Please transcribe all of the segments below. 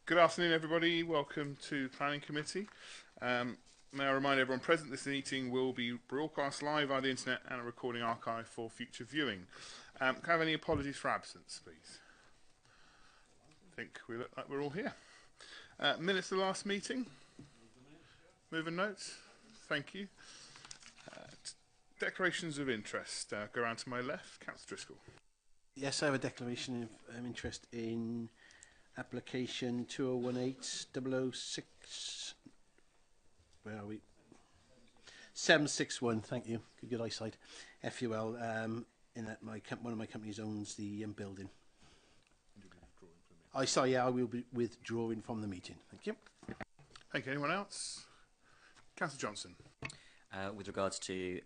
Good afternoon, everybody. Welcome to Planning Committee. May I remind everyone present, this meeting will be broadcast live via the internet and a recording archive for future viewing. Can I have any apologies for absence, please? I think we look like we're all here. Minutes of the last meeting. Moving notes. Thank you. Declarations of interest. Go around to my left. Councillor Driscoll. Yes, I have a declaration of interest in application 2018-006. Where are we? 761. Thank you. Good eyesight. FUL. In that one of my companies owns the building. I will be withdrawing from the meeting. Thank you. Thank you. Anyone else? Councillor Johnson. With regards to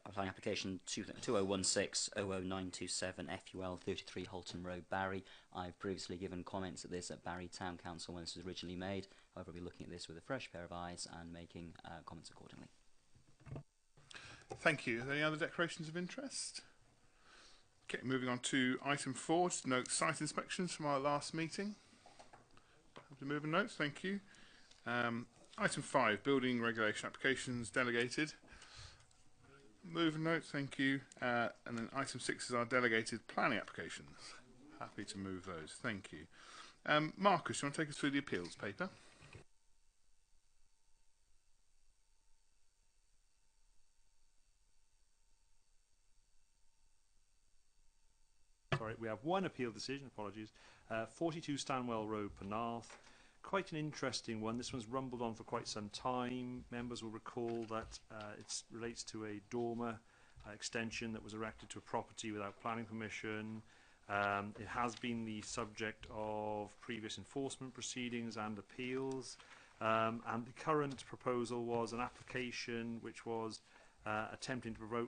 applying application 2016-00927 FUL 33 Holton Road, Barry, I've previously given comments at this at Barry Town Council when this was originally made. However, I'll be looking at this with a fresh pair of eyes and making comments accordingly. Thank you. Are there any other declarations of interest? Okay, moving on to item 4, just note site inspections from our last meeting. Have to move in notes, thank you. Item 5, building regulation applications delegated. Move in notes, thank you. And then item 6 is our delegated planning applications. Happy to move those, thank you. Marcus, do you want to take us through the appeals paper? Sorry, we have one appeal decision, apologies. 42 Stanwell Road, Penarth. Quite an interesting one. This one's rumbled on for quite some time. Members will recall that it relates to a dormer extension that was erected to a property without planning permission. It has been the subject of previous enforcement proceedings and appeals. And the current proposal was an application which was attempting to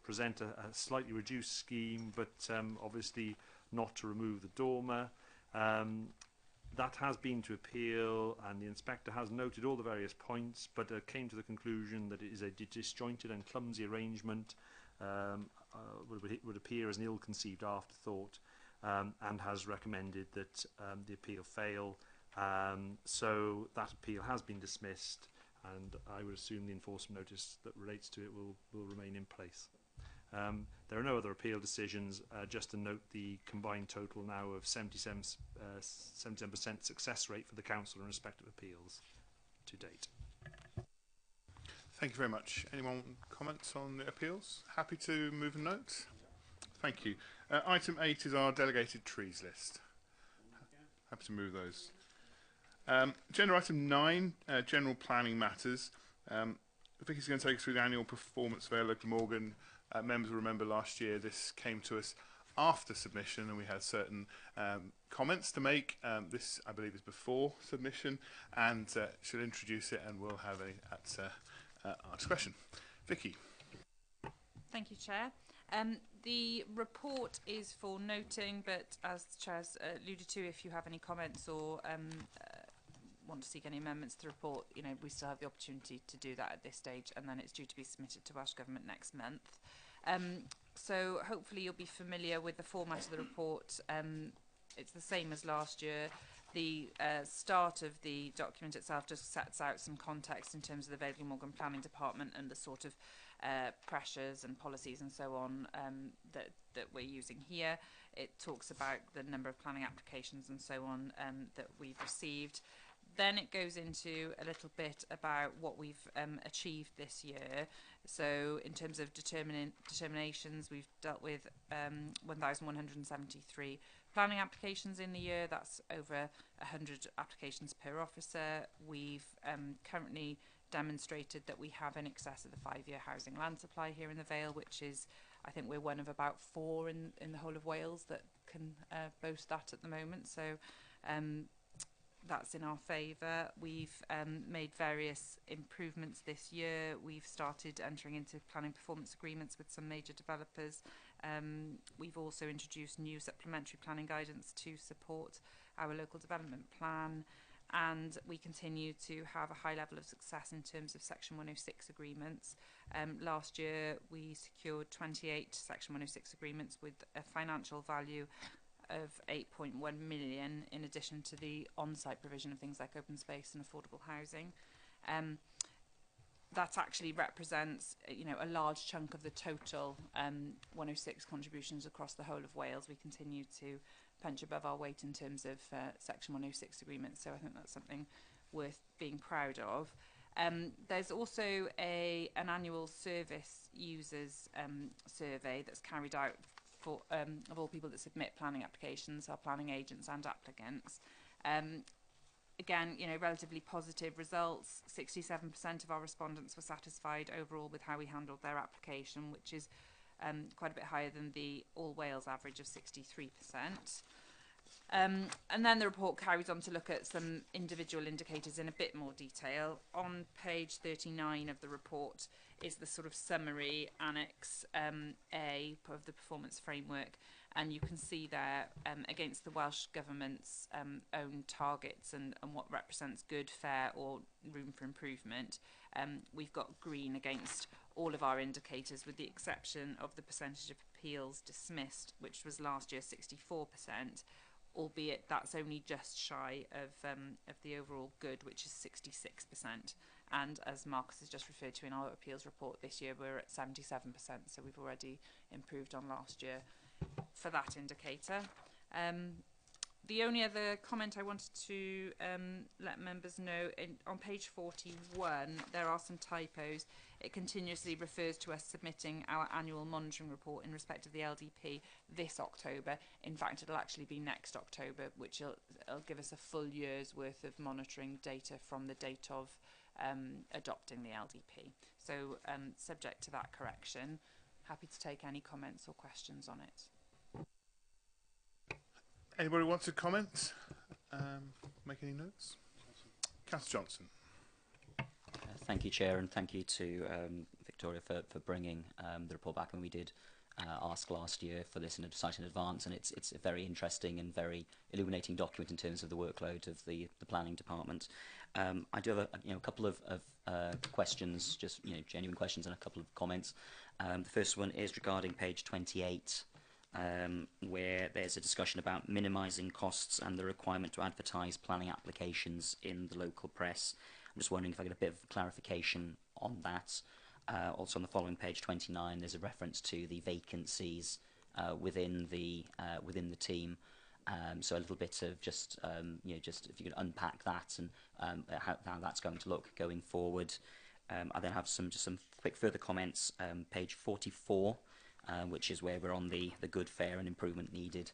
present a slightly reduced scheme, but obviously not to remove the dormer. That has been to appeal, and the inspector has noted all the various points, but came to the conclusion that it is a disjointed and clumsy arrangement, would appear as an ill-conceived afterthought, and has recommended that the appeal fail. So that appeal has been dismissed, and I would assume the enforcement notice that relates to it will remain in place. There are no other appeal decisions, just to note the combined total now of 77% success rate for the council in respect of appeals to date. Thank you very much. Anyone comments on the appeals? Happy to move a note? Thank you. Item 8 is our delegated trees list. Happy to move those. Agenda item 9, general planning matters. Vicky's going to take us through the annual performance Vale at Glamorgan. Members will remember last year this came to us after submission, and we had certain comments to make. This, I believe, is before submission, and she'll introduce it, and we'll have at our discretion. Vicky. Thank you, Chair. The report is for noting, but as the Chair's alluded to, if you have any comments or want to seek any amendments to the report, we still have the opportunity to do that at this stage, and then it's due to be submitted to Welsh Government next month. So hopefully you'll be familiar with the format of the report. It's the same as last year. The start of the document itself just sets out some context in terms of the Vale Glamorgan Planning Department and the sort of pressures and policies and so on that we're using here. It talks about the number of planning applications and so on that we've received. Then it goes into a little bit about what we've achieved this year. So in terms of determinations, we've dealt with 1,173 planning applications in the year. That's over 100 applications per officer. We've currently demonstrated that we have in excess of the 5-year housing land supply here in the Vale, which is, I think we're one of about 4 in the whole of Wales that can boast that at the moment. So that's in our favour. We've made various improvements this year. We've started entering into planning performance agreements with some major developers. We've also introduced new supplementary planning guidance to support our local development plan, and we continue to have a high level of success in terms of Section 106 agreements. Last year we secured 28 Section 106 agreements with a financial value of 8.1 million, in addition to the on-site provision of things like open space and affordable housing. That actually represents, a large chunk of the total 106 contributions across the whole of Wales. We continue to punch above our weight in terms of Section 106 agreements, so I think that's something worth being proud of. There's also an annual service users survey that's carried out for of all people that submit planning applications, our planning agents and applicants. Again, relatively positive results. 67% of our respondents were satisfied overall with how we handled their application, which is quite a bit higher than the All Wales average of 63%. And then the report carries on to look at some individual indicators in a bit more detail. On page 39 of the report is the sort of summary annex A of the performance framework, and you can see there against the Welsh Government's own targets and what represents good, fair or room for improvement. We've got green against all of our indicators, with the exception of the percentage of appeals dismissed, which was last year 64%, albeit that's only just shy of the overall good, which is 66%. And as Marcus has just referred to in our appeals report, this year we're at 77%, so we've already improved on last year for that indicator. The only other comment I wanted to let members know, on page 41 there are some typos. It continuously refers to us submitting our annual monitoring report in respect of the LDP this October. In fact, it'll actually be next October, which will give us a full year's worth of monitoring data from the date of adopting the LDP. So subject to that correction, happy to take any comments or questions on it. Anybody want to comment? Make any notes? Councillor Johnson. Thank you, Chair, and thank you to Victoria for bringing the report back. And we did ask last year for this in a site in advance, and it's a very interesting and very illuminating document in terms of the workload of the planning department. I do have a couple of questions, just genuine questions, and a couple of comments. The first one is regarding page 28. Where there's a discussion about minimising costs and the requirement to advertise planning applications in the local press. I'm just wondering if I get a bit of clarification on that. Also on the following page 29, there's a reference to the vacancies within the team. So a little bit of just if you could unpack that and how that's going to look going forward. I then have some quick further comments. Page 44. Which is where we're on the good, fair and improvement needed,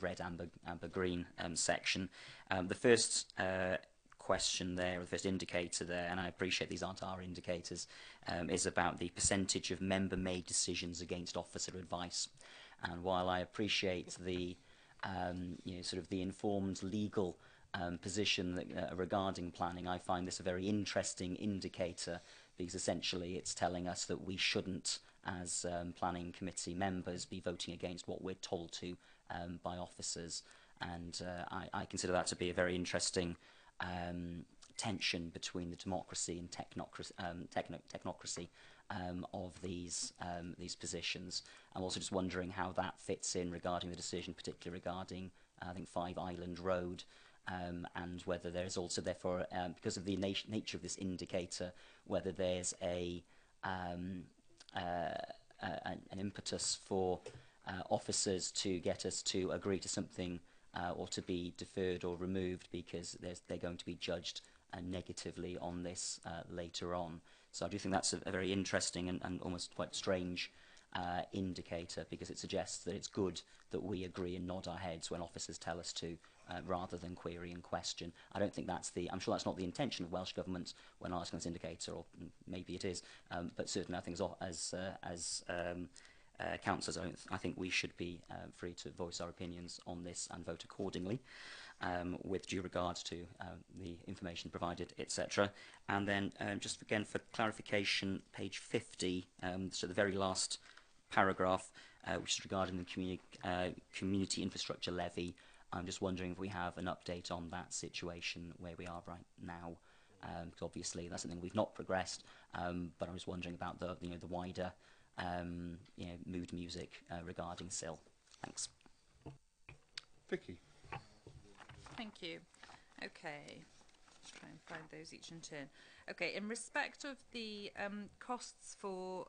red, amber, green section. The first question there, or the first indicator there, and I appreciate these aren't our indicators, is about the percentage of member-made decisions against officer advice. And while I appreciate the sort of the informed legal position that, regarding planning, I find this a very interesting indicator, because essentially it's telling us that we shouldn't, as planning committee members, be voting against what we're told to by officers. And I consider that to be a very interesting tension between the democracy and technocracy of these positions. I'm also just wondering how that fits in regarding the decision, particularly regarding I think 5 Island Road, and whether there's also therefore because of the nature of this indicator, whether there's an impetus for officers to get us to agree to something or to be deferred or removed because they're going to be judged negatively on this later on. So I do think that's a very interesting and almost quite strange indicator, because it suggests that it's good that we agree and nod our heads when officers tell us to, rather than query and question. I don't think I'm sure that's not the intention of Welsh Government when asking this indicator, or maybe it is, but certainly I think as councillors, I think we should be free to voice our opinions on this and vote accordingly, with due regard to the information provided, etc. And then just again for clarification, page 50, so the very last paragraph, which is regarding the community infrastructure levy. I'm just wondering if we have an update on that situation, where we are right now, because obviously that's something we've not progressed, but I was wondering about the wider mood music regarding SIL. Thanks. Vicky. Thank you. Okay, let's try and find those each in turn. Okay, in respect of the costs for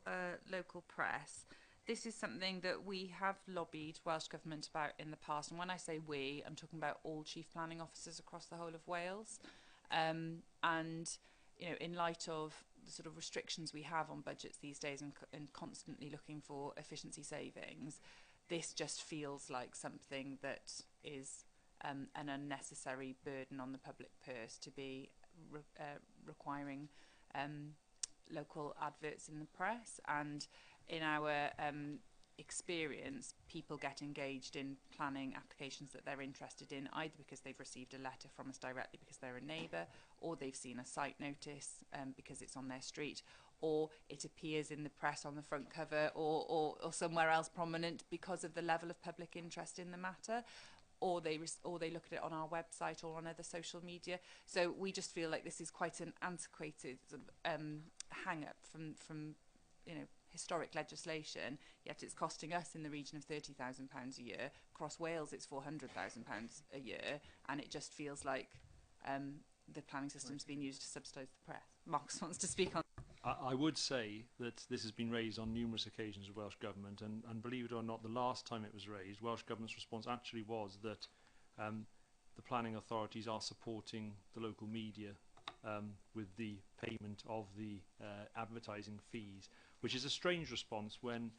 local press, this is something that we have lobbied Welsh Government about in the past. And when I say we, I'm talking about all chief planning officers across the whole of Wales. And, you know, in light of the sort of restrictions we have on budgets these days and constantly looking for efficiency savings, this just feels like something that is an unnecessary burden on the public purse to be requiring local adverts in the press. And in our experience, people get engaged in planning applications that they're interested in, either because they've received a letter from us directly because they're a neighbour, or they've seen a site notice because it's on their street, or it appears in the press on the front cover, or somewhere else prominent because of the level of public interest in the matter, or they look at it on our website or on other social media. So we just feel like this is quite an antiquated sort of, hang-up from you know, historic legislation, yet it's costing us in the region of £30,000 a year. Across Wales, it's £400,000 a year, and it just feels like the planning system's been used to subsidise the press. Marcus wants to speak on. I would say that this has been raised on numerous occasions with Welsh Government, and believe it or not, the last time it was raised, Welsh Government's response actually was that the planning authorities are supporting the local media with the payment of the advertising fees, which is a strange response when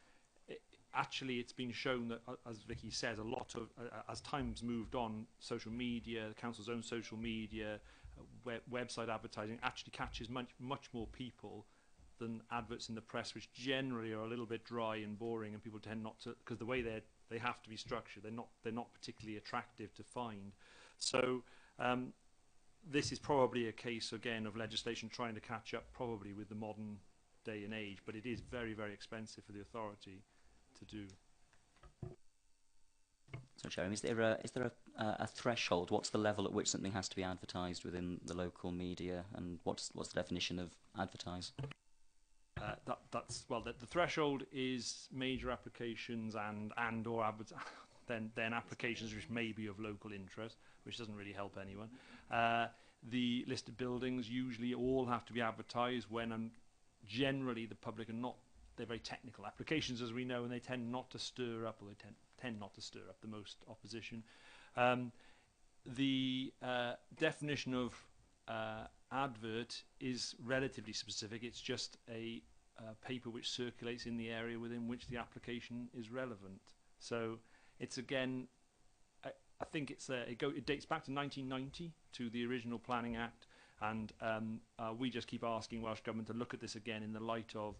actually it's been shown that, as Vicky says, a lot of, as time's moved on, social media, the council's own social media, website advertising actually catches much more people than adverts in the press, which generally are a little bit dry and boring, and people tend not to, because the way they have to be structured, they're not particularly attractive to find. So this is probably a case again of legislation trying to catch up probably with the modern day and age, but it is very, very expensive for the authority to do. So, Jeremy, is there a threshold? What's the level at which something has to be advertised within the local media, and what's the definition of advertise? The threshold is major applications and or then applications which may be of local interest, which doesn't really help anyone. The listed buildings usually all have to be advertised when generally the public are not. They're very technical applications, as we know, and they tend not to stir up, or they tend not to stir up the most opposition. The definition of advert is relatively specific. It's just a paper which circulates in the area within which the application is relevant. So it's again, I think it dates back to 1990, to the original Planning Act, and we just keep asking Welsh Government to look at this again in the light of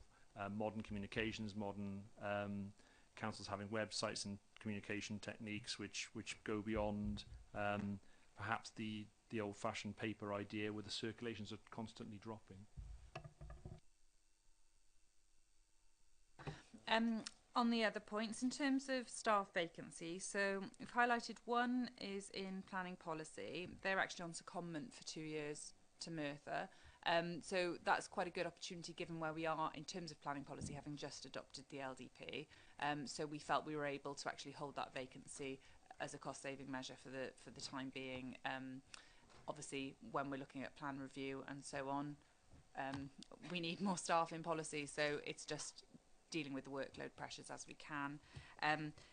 modern communications, modern councils having websites and communication techniques which go beyond perhaps the old-fashioned paper idea, where the circulations are constantly dropping. On the other points, in terms of staff vacancies, so we've highlighted one is in planning policy. They're actually on secondment for 2 years to Merthyr. So that's quite a good opportunity given where we are in terms of planning policy, having just adopted the LDP. So we felt we were able to actually hold that vacancy as a cost-saving measure for the time being. Obviously, when we're looking at plan review and so on, we need more staff in policy, so it's just dealing with the workload pressures as we can.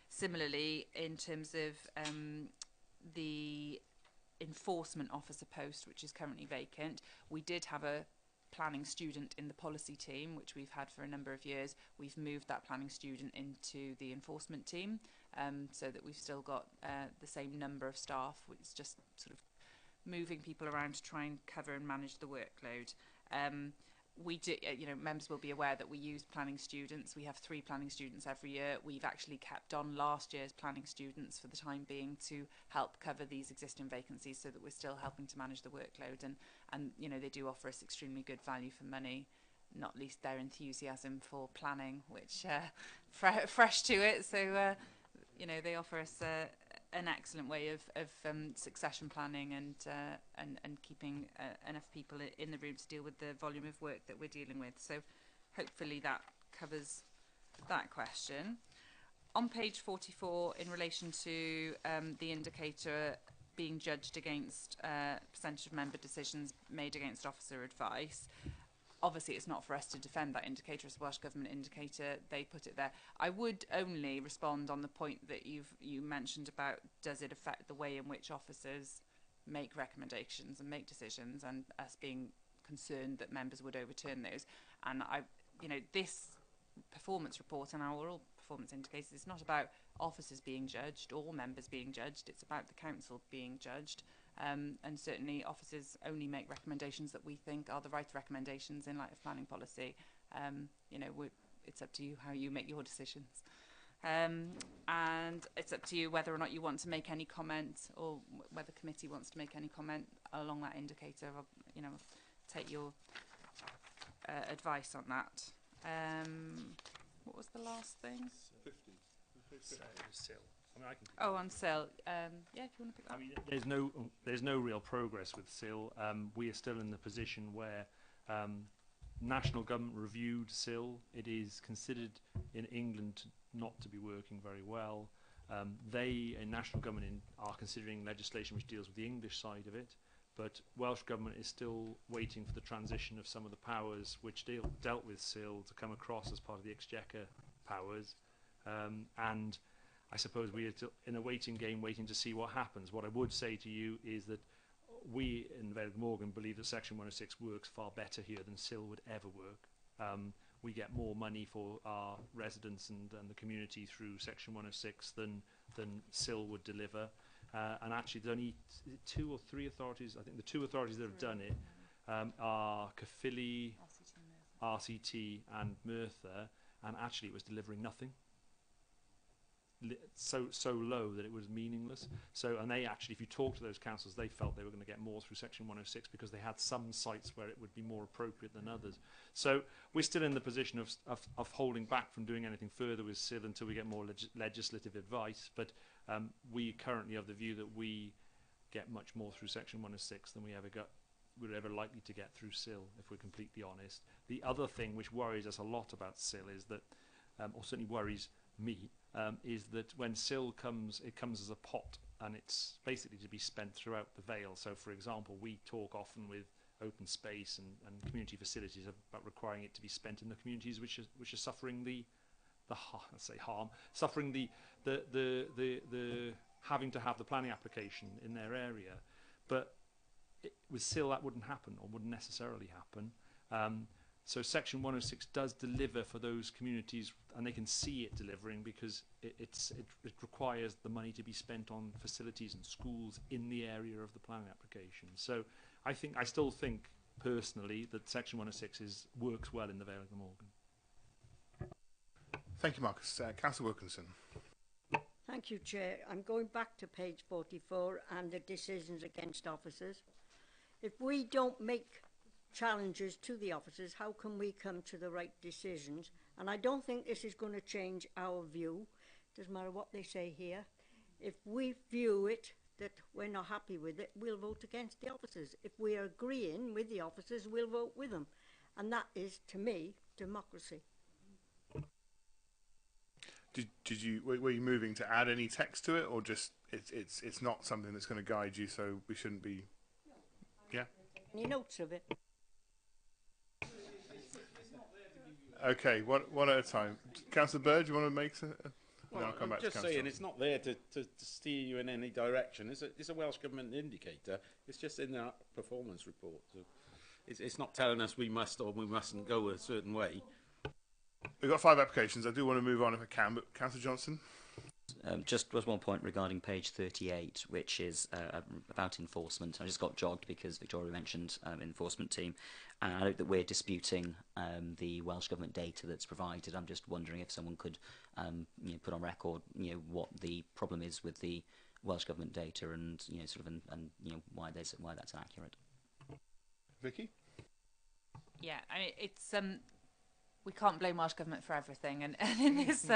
Similarly, in terms of the enforcement officer post, which is currently vacant, we did have a planning student in the policy team, which we've had for a number of years. We've moved that planning student into the enforcement team, so that we've still got the same number of staff. It's just sort of moving people around to try and cover and manage the workload. We do, members will be aware that we use planning students. We have 3 planning students every year. We've actually kept on last year's planning students for the time being to help cover these existing vacancies, so that we're still helping to manage the workload. And they do offer us extremely good value for money, not least their enthusiasm for planning, which fresh to it. So they offer us an excellent way of succession planning and keeping enough people in the room to deal with the volume of work that we're dealing with. So hopefully that covers that question. On page 44, in relation to the indicator being judged against percentage of member decisions made against officer advice, obviously it's not for us to defend that indicator. It's a Welsh Government indicator. They put it there. I would only respond on the point that you mentioned about, does it affect the way in which officers make recommendations and make decisions, and us being concerned that members would overturn those. And this performance report and our all performance indicators is not about officers being judged or members being judged. It's about the council being judged. And certainly officers only make recommendations that we think are the right recommendations in light of planning policy. It's up to you how you make your decisions. And it's up to you whether or not you want to make any comment, or whether the committee wants to make any comment along that indicator. Take your advice on that. What was the last thing? 50. Still. I mean, I can Oh, on SIL. Yeah, if you want to pick that. I mean, there's no real progress with SIL. We are still in the position where national government reviewed SIL. It is considered in England not to be working very well. They, in national government, are considering legislation which deals with the English side of it, but Welsh government is still waiting for the transition of some of the powers which dealt with SIL to come across as part of the Exchequer powers, and I suppose we are in a waiting game, waiting to see what happens. What I would say to you is that we in Vale Glamorgan believe that Section 106 works far better here than SIL would ever work. We get more money for our residents and the community through Section 106 than SIL would deliver. And actually, there's only 2 or 3 authorities. I think the 2 authorities that have done it are Caerphilly, RCT, and Merthyr. And actually, it was delivering nothing. So low that it was meaningless. And they actually, if you talk to those councils, they felt they were going to get more through Section 106 because they had some sites where it would be more appropriate than others. So we're still in the position of holding back from doing anything further with SIL until we get more legislative advice. But we currently have the view that we get much more through Section 106 than we're ever likely to get through SIL, if we're completely honest. The other thing which worries us a lot about SIL is that, or certainly worries me, is that when SIL comes, it comes as a pot, and it's basically to be spent throughout the Vale. So, for example, we talk often with open space and community facilities about requiring it to be spent in the communities which are suffering suffering the having to have the planning application in their area. But with SIL, that wouldn't happen, or wouldn't necessarily happen. So Section 106 does deliver for those communities, and they can see it delivering because it requires the money to be spent on facilities and schools in the area of the planning application. So I still think personally that Section 106 works well in the Vale of Glamorgan. Thank you, Marcus. Councillor Wilkinson. Thank you, Chair. I'm going back to page 44 and the decisions against officers. If we don't make challenges to the officers, how can we come to the right decisions? And I don't think this is going to change our view. Doesn't matter what they say here. If we view it that we're not happy with it, we'll vote against the officers. If we're agreeing with the officers, we'll vote with them. And that is, to me, democracy. Were you moving to add any text to it, or just it's not something that's going to guide you, so we shouldn't be? Yeah. Any notes of it? Okay, one at a time. Councillor Bird, do you want to make? Well, I'll come back I'm just to saying Councillor. it's not there to steer you in any direction. It's a Welsh Government indicator. It's just in our performance report. So it's not telling us we must or we mustn't go a certain way. We've got 5 applications. I do want to move on if I can, but Councillor Johnson. Just was one point regarding page 38, which is about enforcement. I just got jogged because Victoria mentioned enforcement team, and I know that we're disputing the Welsh Government data that's provided. I'm just wondering if someone could put on record what the problem is with the Welsh Government data, and why that's inaccurate. Vicky. Yeah, I mean, it's we can't blame Welsh Government for everything, and in this,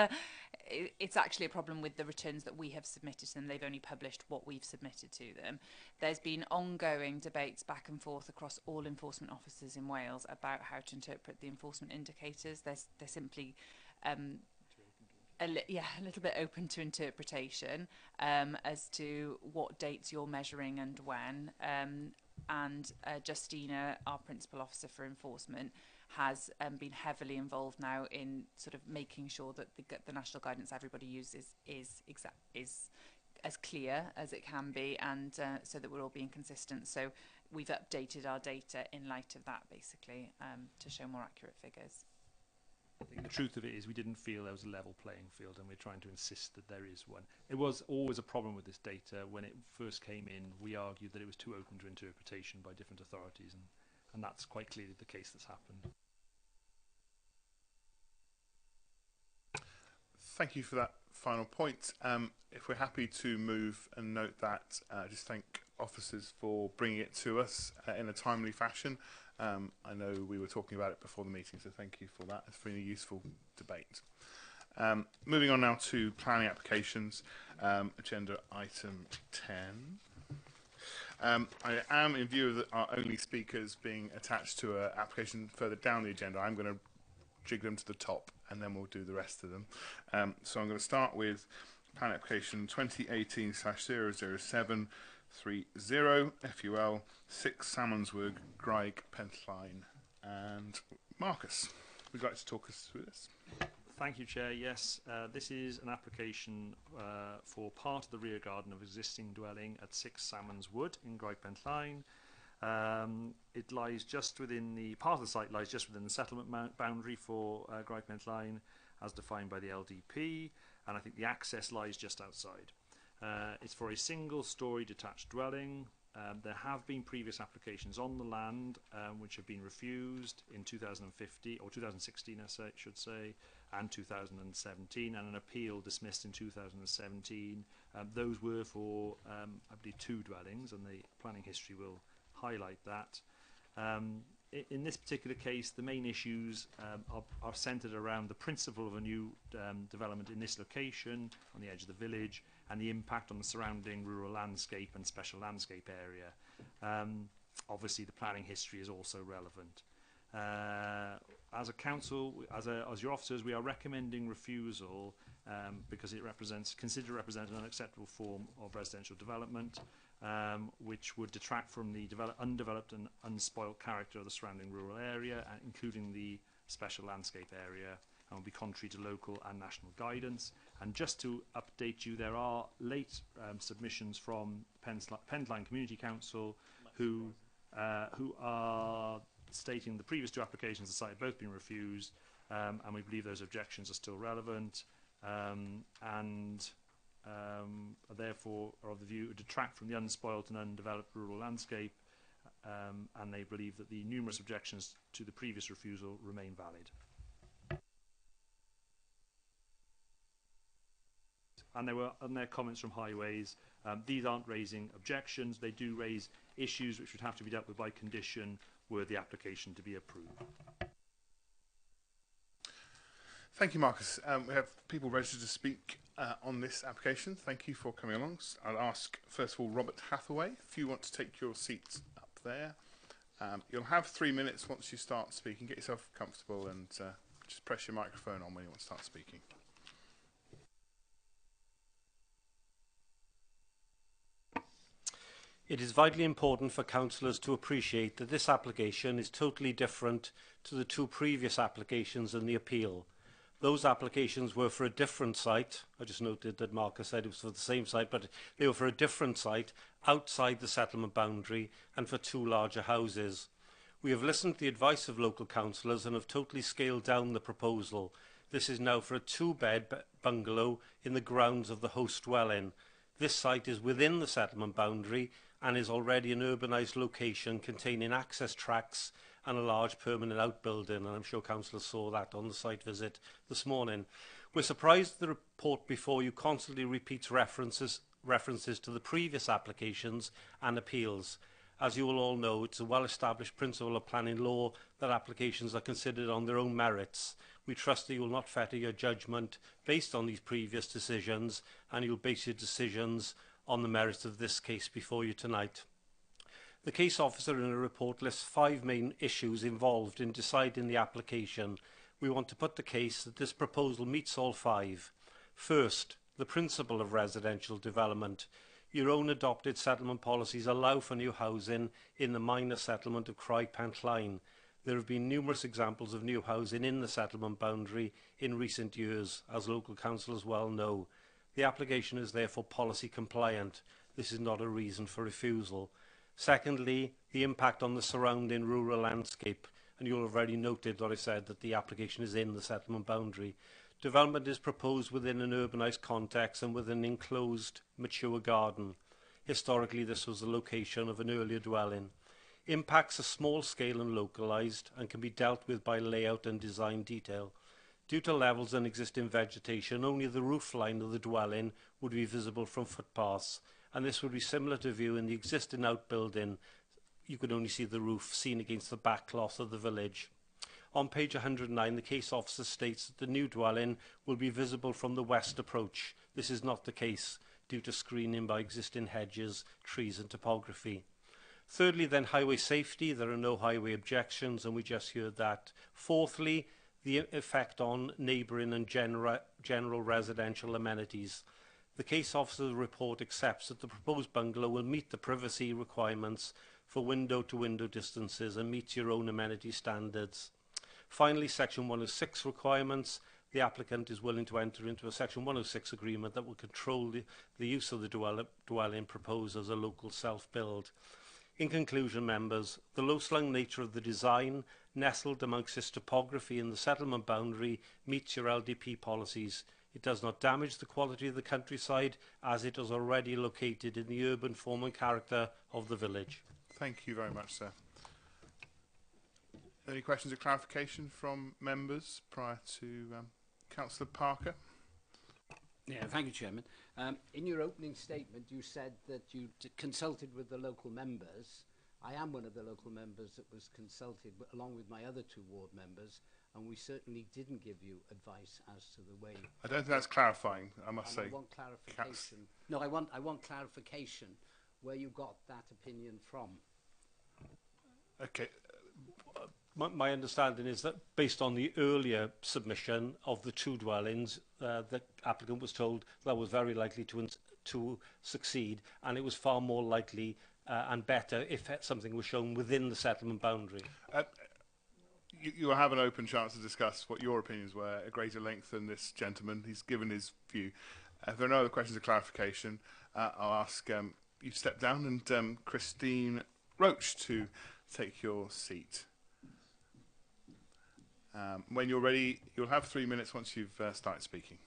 it's actually a problem with the returns that we have submitted to them. They've only published what we've submitted to them. There's been ongoing debates back and forth across all enforcement officers in Wales about how to interpret the enforcement indicators. They're simply a little bit open to interpretation as to what dates you're measuring and when. And Justina, our principal officer for enforcement, has been heavily involved now in sort of making sure that the national guidance everybody uses is as clear as it can be, and so that we're all being consistent. So we've updated our data in light of that, basically, to show more accurate figures. I think the truth of it is we didn't feel there was a level playing field, and we're trying to insist that there is one. It was always a problem with this data. When it first came in, we argued that it was too open to interpretation by different authorities, and that's quite clearly the case that's happened. Thank you for that final point. If we're happy to move and note that, just thank officers for bringing it to us in a timely fashion. I know we were talking about it before the meeting, so thank you for that. It's been a useful debate. Moving on now to planning applications, agenda item 10. I am, in view of our only speakers being attached to an application further down the agenda, I'm going to jig them to the top and then we'll do the rest of them. So I'm going to start with planning application 2018/00730 FUL 6 Salmonswood, Graig, Pentline, and Marcus. Would you like to talk us through this? Thank you, Chair. Yes, this is an application for part of the rear garden of existing dwelling at 6 Salmons Wood in Graig Pentline. It lies just within the part of the site lies just within the settlement boundary for Graig Pentline, as defined by the LDP, and I think the access lies just outside. It's for a single-storey detached dwelling. There have been previous applications on the land which have been refused in 2015 or 2016, I should say, and 2017, and an appeal dismissed in 2017. Those were for, I believe, 2 dwellings, and the planning history will highlight that. In this particular case, the main issues are centred around the principle of a new development in this location on the edge of the village, and the impact on the surrounding rural landscape and special landscape area. Obviously, the planning history is also relevant. As a council, as your officers, we are recommending refusal because it represents an unacceptable form of residential development, which would detract from the undeveloped and unspoilt character of the surrounding rural area, including the special landscape area, and will be contrary to local and national guidance. And just to update you, there are late submissions from Pentline Community Council who are stating the previous 2 applications of the site have both been refused, and we believe those objections are still relevant, and therefore are of the view to detract from the unspoilt and undeveloped rural landscape, and they believe that the numerous objections to the previous refusal remain valid. And there were their comments from Highways. These aren't raising objections. They do raise issues which would have to be dealt with by condition were the application to be approved. Thank you, Marcus. We have people registered to speak on this application. Thank you for coming along. I'll ask, first of all, Robert Hathaway, if you want to take your seat up there. You'll have 3 minutes once you start speaking. Get yourself comfortable and just press your microphone on when you want to start speaking. It is vitally important for councillors to appreciate that this application is totally different to the 2 previous applications and the appeal. Those applications were for a different site. I just noted that Marcus said it was for the same site, but they were for a different site outside the settlement boundary and for 2 larger houses. We have listened to the advice of local councillors and have totally scaled down the proposal. This is now for a 2-bed bungalow in the grounds of the host dwelling. This site is within the settlement boundary and is already an urbanised location containing access tracks and a large permanent outbuilding, and I'm sure councillors saw that on the site visit this morning. We're surprised that the report before you constantly repeats references to the previous applications and appeals. As you will all know, it's a well-established principle of planning law that applications are considered on their own merits. We trust that you will not fetter your judgment based on these previous decisions, and you'll base your decisions on the merits of this case before you tonight. The case officer in the report lists 5 main issues involved in deciding the application. We want to put the case that this proposal meets all 5. First, the principle of residential development. Your own adopted settlement policies allow for new housing in the minor settlement of Cry-Pentline. There have been numerous examples of new housing in the settlement boundary in recent years, as local councillors well know. The application is therefore policy compliant. This is not a reason for refusal. Secondly, the impact on the surrounding rural landscape. And you'll have already noted what I said, that the application is in the settlement boundary. Development is proposed within an urbanised context and within an enclosed, mature garden. Historically, this was the location of an earlier dwelling. Impacts are small scale and localised and can be dealt with by layout and design detail. Due to levels and existing vegetation, only the roof line of the dwelling would be visible from footpaths, and this would be similar to view in the existing outbuilding. You could only see the roof seen against the back cloth of the village. On page 109, the case officer states that the new dwelling will be visible from the west approach. This is not the case due to screening by existing hedges, trees and topography. Thirdly, then, highway safety. There are no highway objections, and we just heard that. Fourthly, the effect on neighbouring and general residential amenities. The case officer's report accepts that the proposed bungalow will meet the privacy requirements for window-to-window distances and meets your own amenity standards. Finally, Section 106 requirements. The applicant is willing to enter into a Section 106 agreement that will control the use of the dwelling proposed as a local self-build. In conclusion, members, the low-slung nature of the design, nestled amongst its topography in the settlement boundary, meets your LDP policies. It does not damage the quality of the countryside, as it is already located in the urban form and character of the village. Thank you very much, sir. Any questions or clarification from members prior to Councillor Parker? Yeah, thank you, Chairman. In your opening statement, you said that you consulted with the local members. I am one of the local members that was consulted, along with my other two ward members, and we certainly didn't give you advice as to the way. I don't think that's clarifying, I must say. I want clarification. No, I want clarification where you got that opinion from. Okay. My understanding is that based on the earlier submission of the two dwellings, the applicant was told that was very likely to succeed, and it was far more likely and better if something was shown within the settlement boundary. You will have an open chance to discuss what your opinions were at greater length than this gentleman. He's given his view. If there are no other questions of clarification, I'll ask you to step down and Christine Roach to take your seat. When you're ready, you'll have 3 minutes once you've started speaking.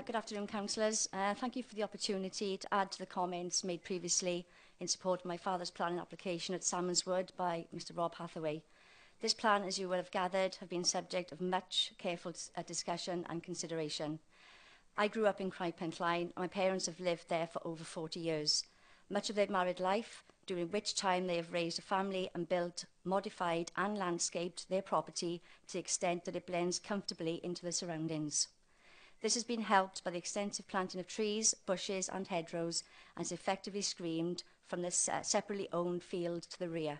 Good afternoon, councillors. Thank you for the opportunity to add to the comments made previously in support of my father's planning application at Salmonswood by Mr Rob Hathaway. This plan, as you will have gathered, have been subject of much careful discussion and consideration. I grew up in Cry-Pentline, and my parents have lived there for over 40 years. Much of their married life, during which time they have raised a family and built, modified and landscaped their property to the extent that it blends comfortably into the surroundings. This has been helped by the extensive planting of trees, bushes and hedgerows, and is effectively screened from the separately owned field to the rear.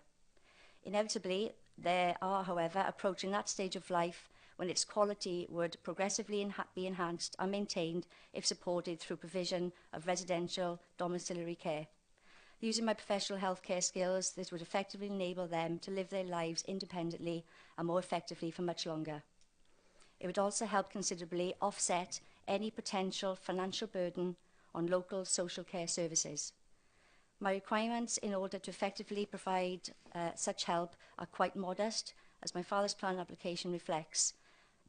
Inevitably, they are, however, approaching that stage of life when its quality would progressively be enhanced and maintained if supported through provision of residential domiciliary care. Using my professional healthcare skills, this would effectively enable them to live their lives independently and more effectively for much longer. It would also help considerably offset any potential financial burden on local social care services. My requirements in order to effectively provide such help are quite modest, as my father's plan application reflects.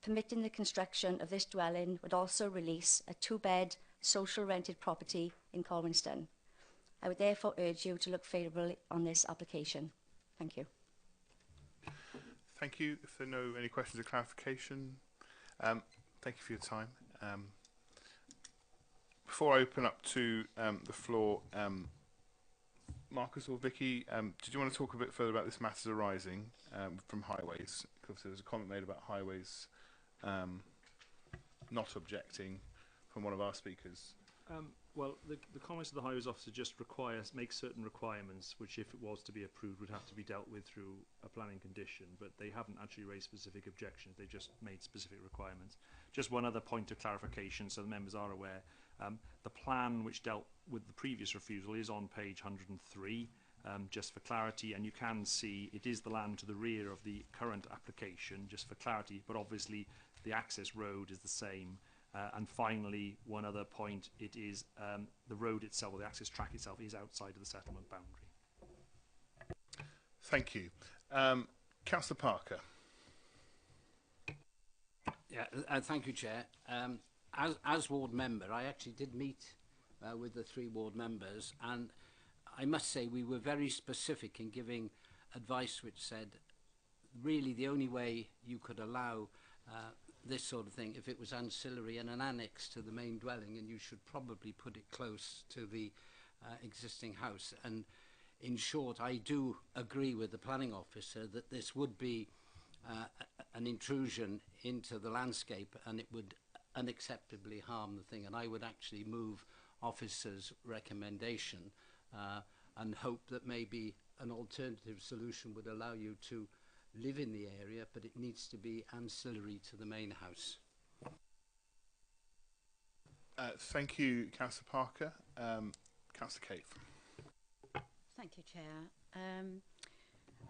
Permitting the construction of this dwelling would also release a 2-bed social rented property in Colwinston. I would therefore urge you to look favourably on this application. Thank you. Thank you. If there are any questions or clarification, thank you for your time. Before I open up to the floor, Marcus or Vicky, did you want to talk a bit further about this matters arising from highways? Because there was a comment made about highways not objecting from one of our speakers. Well, the comments of the Highways Officer just make certain requirements, which if it was to be approved would have to be dealt with through a planning condition, but they haven't actually raised specific objections, they just made specific requirements. Just one other point of clarification so the members are aware. The plan which dealt with the previous refusal is on page 103, just for clarity, and you can see it is the land to the rear of the current application, just for clarity, but obviously the access road is the same. And finally, one other point, it is the road itself, or the access track itself, is outside of the settlement boundary. Thank you. Councillor Parker. Yeah, thank you, Chair. As ward member, I actually did meet with the 3 ward members, and I must say we were very specific in giving advice which said really the only way you could allow this sort of thing if it was ancillary and an annex to the main dwelling, and you should probably put it close to the existing house. And in short, I do agree with the planning officer that this would be an intrusion into the landscape, and it would unacceptably harm the thing. And I would actually move officer's recommendation and hope that maybe an alternative solution would allow you to live in the area, but it needs to be ancillary to the main house. Thank you, Councillor Parker. Councillor Cave. Thank you, Chair.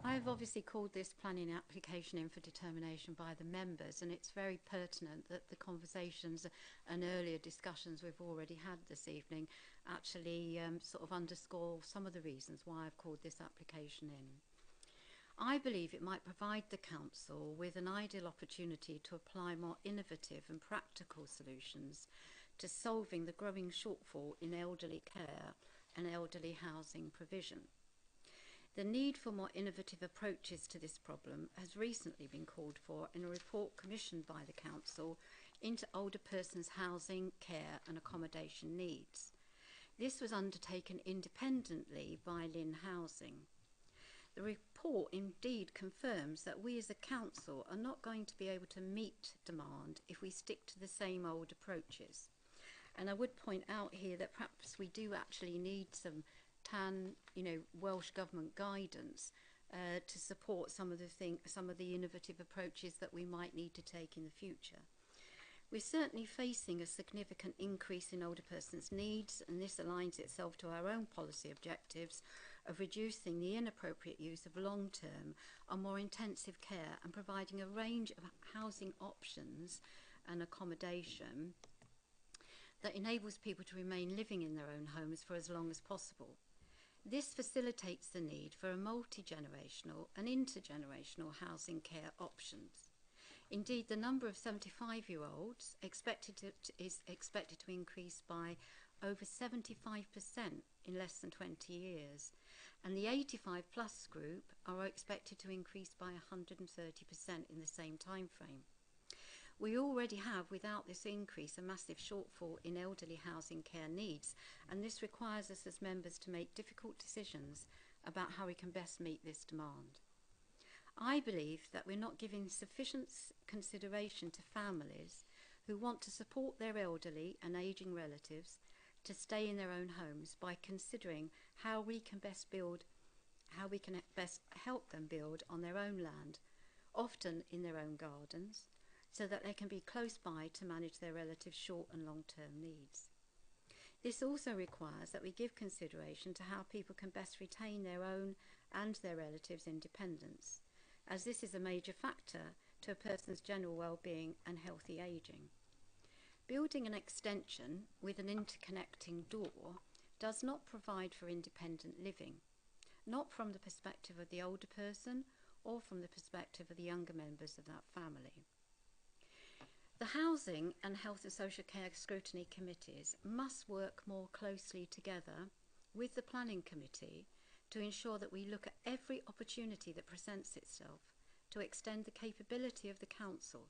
I've obviously called this planning application in for determination by the members, and it's very pertinent that the conversations and earlier discussions we've already had this evening actually sort of underscore some of the reasons why I've called this application in. I believe it might provide the council with an ideal opportunity to apply more innovative and practical solutions to solving the growing shortfall in elderly care and elderly housing provision. The need for more innovative approaches to this problem has recently been called for in a report commissioned by the council into older persons' housing, care and accommodation needs. This was undertaken independently by Lynn Housing. The report indeed confirms that we as a council are not going to be able to meet demand if we stick to the same old approaches. And I would point out here that perhaps we do actually need some Welsh Government guidance to support some of the innovative approaches that we might need to take in the future. We're certainly facing a significant increase in older persons' needs, and this aligns itself to our own policy objectives of reducing the inappropriate use of long-term or more intensive care and providing a range of housing options and accommodation that enables people to remain living in their own homes for as long as possible. This facilitates the need for a multi-generational and intergenerational housing care options. Indeed, the number of 75-year-olds is expected to increase by over 75% in less than 20 years, and the 85-plus group are expected to increase by 130% in the same time frame. We already have, without this increase, a massive shortfall in elderly housing care needs, and this requires us as members to make difficult decisions about how we can best meet this demand. I believe that we're not giving sufficient consideration to families who want to support their elderly and ageing relatives to stay in their own homes by considering how we can best help them build on their own land, often in their own gardens, so that they can be close by to manage their relatives' short and long-term needs. This also requires that we give consideration to how people can best retain their own and their relatives' independence, as this is a major factor to a person's general well-being and healthy ageing. Building an extension with an interconnecting door does not provide for independent living, not from the perspective of the older person or from the perspective of the younger members of that family. The Housing and Health and Social Care Scrutiny Committees must work more closely together with the Planning Committee to ensure that we look at every opportunity that presents itself to extend the capability of the Council,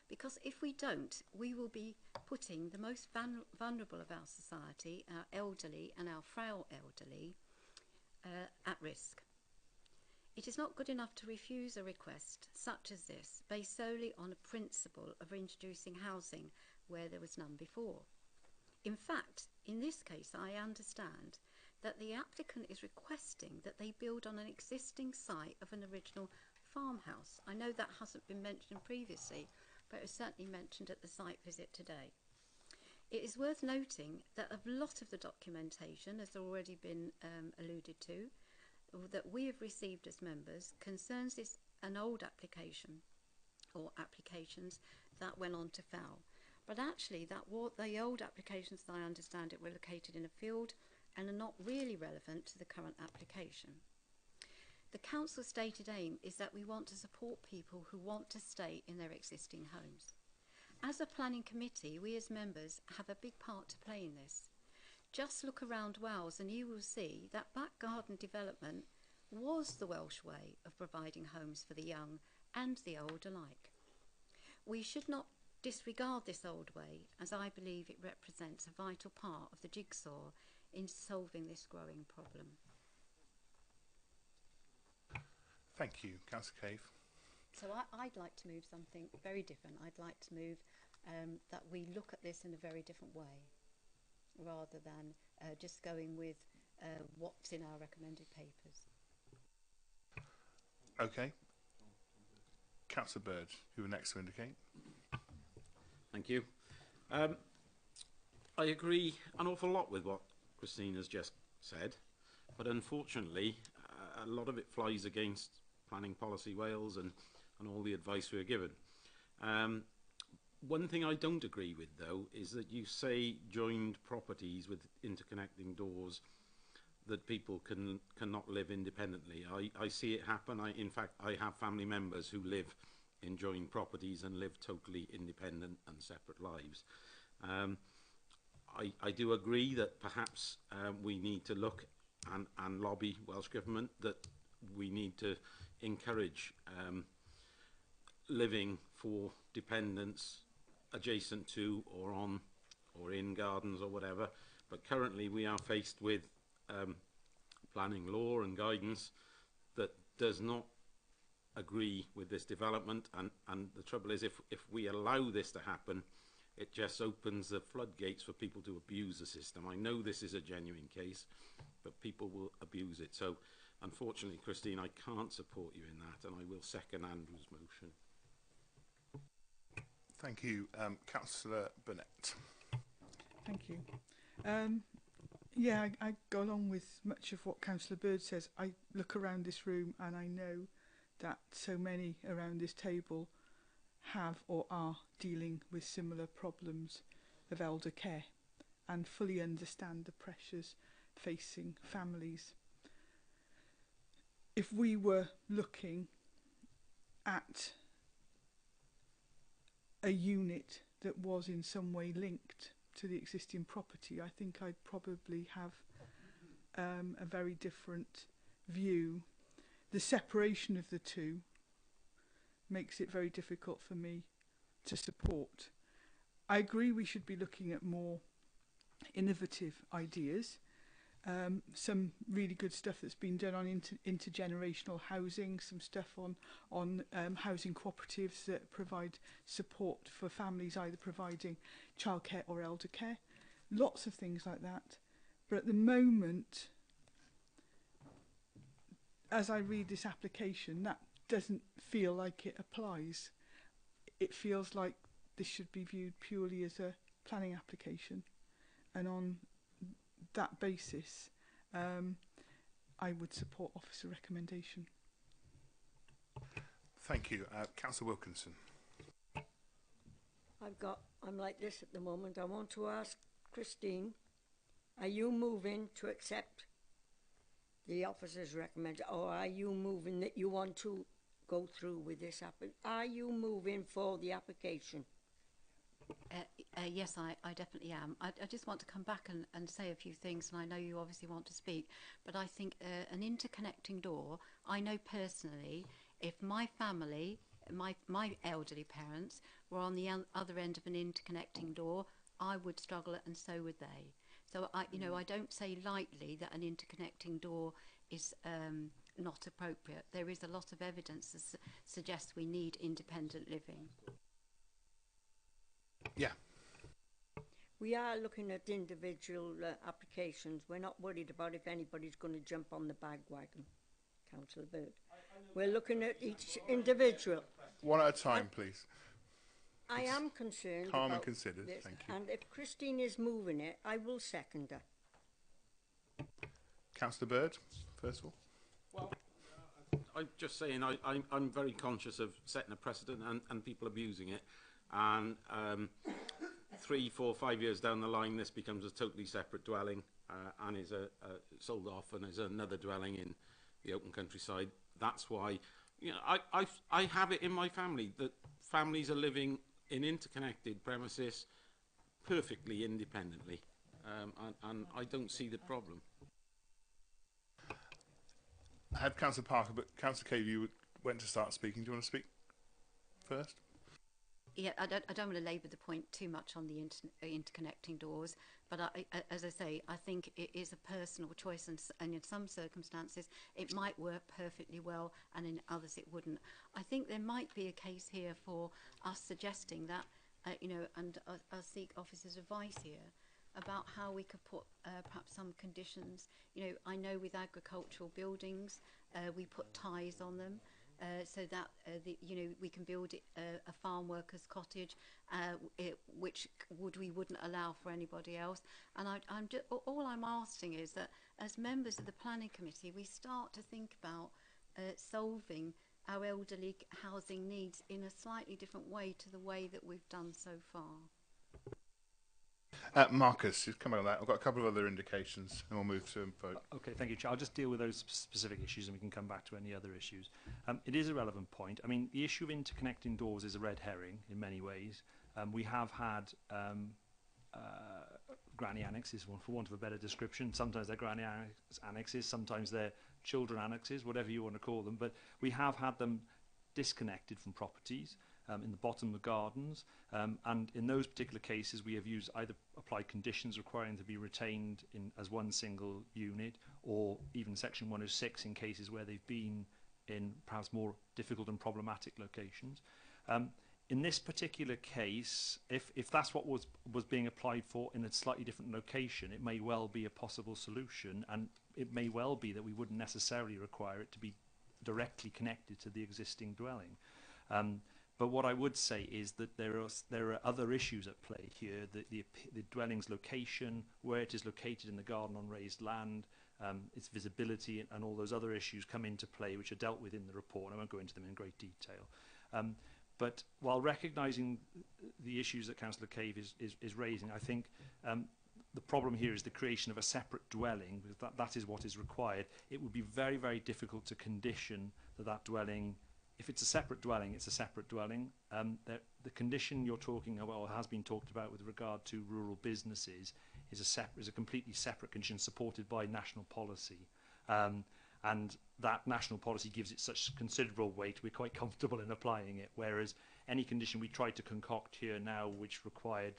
because if we don't, we will be putting the most vulnerable of our society, our elderly and our frail elderly, at risk. It is not good enough to refuse a request such as this based solely on a principle of introducing housing where there was none before. In fact, In this case, I understand that the applicant is requesting that they build on an existing site of an original farmhouse. I know that hasn't been mentioned previously, but it was certainly mentioned at the site visit today. It is worth noting that a lot of the documentation has already been alluded to, that we have received as members, concerns this an old application or applications that went on to FEL. But actually, that what the old applications, as I understand it, were located in a field and are not really relevant to the current application. The council's stated aim is that we want to support people who want to stay in their existing homes. As a planning committee, we as members have a big part to play in this. Just look around Wales and you will see that back garden development was the Welsh way of providing homes for the young and the old alike. We should not disregard this old way, as I believe it represents a vital part of the jigsaw in solving this growing problem. Thank you. Councillor Cave. So I'd like to move something very different. I'd like to move that we look at this in a very different way, rather than just going with what's in our recommended papers. Okay. Councillor Bird, who were next to indicate. Thank you. I agree an awful lot with what Christine has just said, but unfortunately a lot of it flies against Planning Policy Wales and all the advice we're given. One thing I don't agree with, though, is that you say joined properties with interconnecting doors that people cannot live independently. I see it happen. In fact, I have family members who live in joined properties and live totally independent and separate lives. I do agree that perhaps we need to look and lobby Welsh Government that we need to encourage living for dependents adjacent to or on or in gardens or whatever. But currently we are faced with planning law and guidance that does not agree with this development, and the trouble is if we allow this to happen, it just opens the floodgates for people to abuse the system. I know this is a genuine case, but people will abuse it. So unfortunately, Christine, I can't support you in that, and I will second Andrew's motion. Thank you. Councillor Burnett. Thank you. Yeah, I go along with much of what Councillor Bird says. I look around this room and I know that so many around this table have or are dealing with similar problems of elder care and fully understand the pressures facing families. If we were looking at a unit that was in some way linked to the existing property, I think I'd probably have a very different view. The separation of the two makes it very difficult for me to support. I agree we should be looking at more innovative ideas. Some really good stuff that's been done on intergenerational housing, some stuff on housing cooperatives that provide support for families either providing childcare or elder care. Lots of things like that. But at the moment, as I read this application, that doesn't feel like it applies. It feels like this should be viewed purely as a planning application, and on that basis I would support officer recommendation. Thank you. Councillor Wilkinson. I'm like this at the moment. I want to ask Christine, are you moving to accept the officer's recommendation, or are you moving that you want to go through with this are you moving for the application? Yes, I definitely am. I just want to come back and say a few things, and I know you obviously want to speak, but I think an interconnecting door, I know personally, if my family, my elderly parents were on the other end of an interconnecting door, I would struggle, and so would they. So I don't say lightly that an interconnecting door is not appropriate. There is a lot of evidence that suggests we need independent living. Yeah. we are looking at individual applications. We're not worried about if anybody's going to jump on the bagwagon, Councillor Bird. We're looking at each individual. One at a time, please. I am concerned Calm about and considered. this, Thank you. and if Christine is moving it, I will second her. Councillor Bird, first of all. Well, I'm just saying I'm very conscious of setting a precedent and people abusing it. And 3, 4, 5 years down the line, this becomes a totally separate dwelling and is sold off and is another dwelling in the open countryside. That's why, you know, I have it in my family that families are living in interconnected premises perfectly independently, and I don't see the problem. I had Councillor Parker, but Councillor Cave, you went to start speaking. Do you want to speak first? Yeah, I don't want to labour the point too much on the interconnecting doors, but as I say, I think it is a personal choice, and in some circumstances it might work perfectly well, and in others it wouldn't. I think there might be a case here for us suggesting that, you know, and I'll seek officers' advice here about how we could put perhaps some conditions. You know, I know with agricultural buildings, we put ties on them. So that you know, we can build a farm worker's cottage, which we wouldn't allow for anybody else. And all I'm asking is that as members of the planning committee, we start to think about solving our elderly housing needs in a slightly different way to the way that we've done so far. Marcus, you've come on that. I've got a couple of other indications, and we'll move to vote. Okay, thank you, Chair. I'll just deal with those specific issues and we can come back to any other issues. It is a relevant point. I mean, the issue of interconnecting doors is a red herring in many ways. We have had granny annexes, for want of a better description. Sometimes they're granny annexes, sometimes they're children annexes, whatever you want to call them. But we have had them disconnected from properties. In the bottom of gardens, and in those particular cases we have used either applied conditions requiring them to be retained as one single unit, or even section 106 in cases where they've been in perhaps more difficult and problematic locations. In this particular case, if that's what was being applied for in a slightly different location, it may well be a possible solution, and it may well be that we wouldn't necessarily require it to be directly connected to the existing dwelling. But what I would say is that there are other issues at play here. The dwelling's location, where it is located in the garden on raised land, its visibility, and all those other issues come into play, which are dealt with in the report. I won't go into them in great detail. But while recognising the issues that Councillor Cave is raising, I think the problem here is the creation of a separate dwelling, because that is what is required. It would be very, very difficult to condition that dwelling. If it's a separate dwelling, it's a separate dwelling. The condition you're talking about, or has been talked about with regard to rural businesses, is a completely separate condition supported by national policy. And that national policy gives it such considerable weight, we're quite comfortable in applying it. Whereas any condition we tried to concoct here now, which required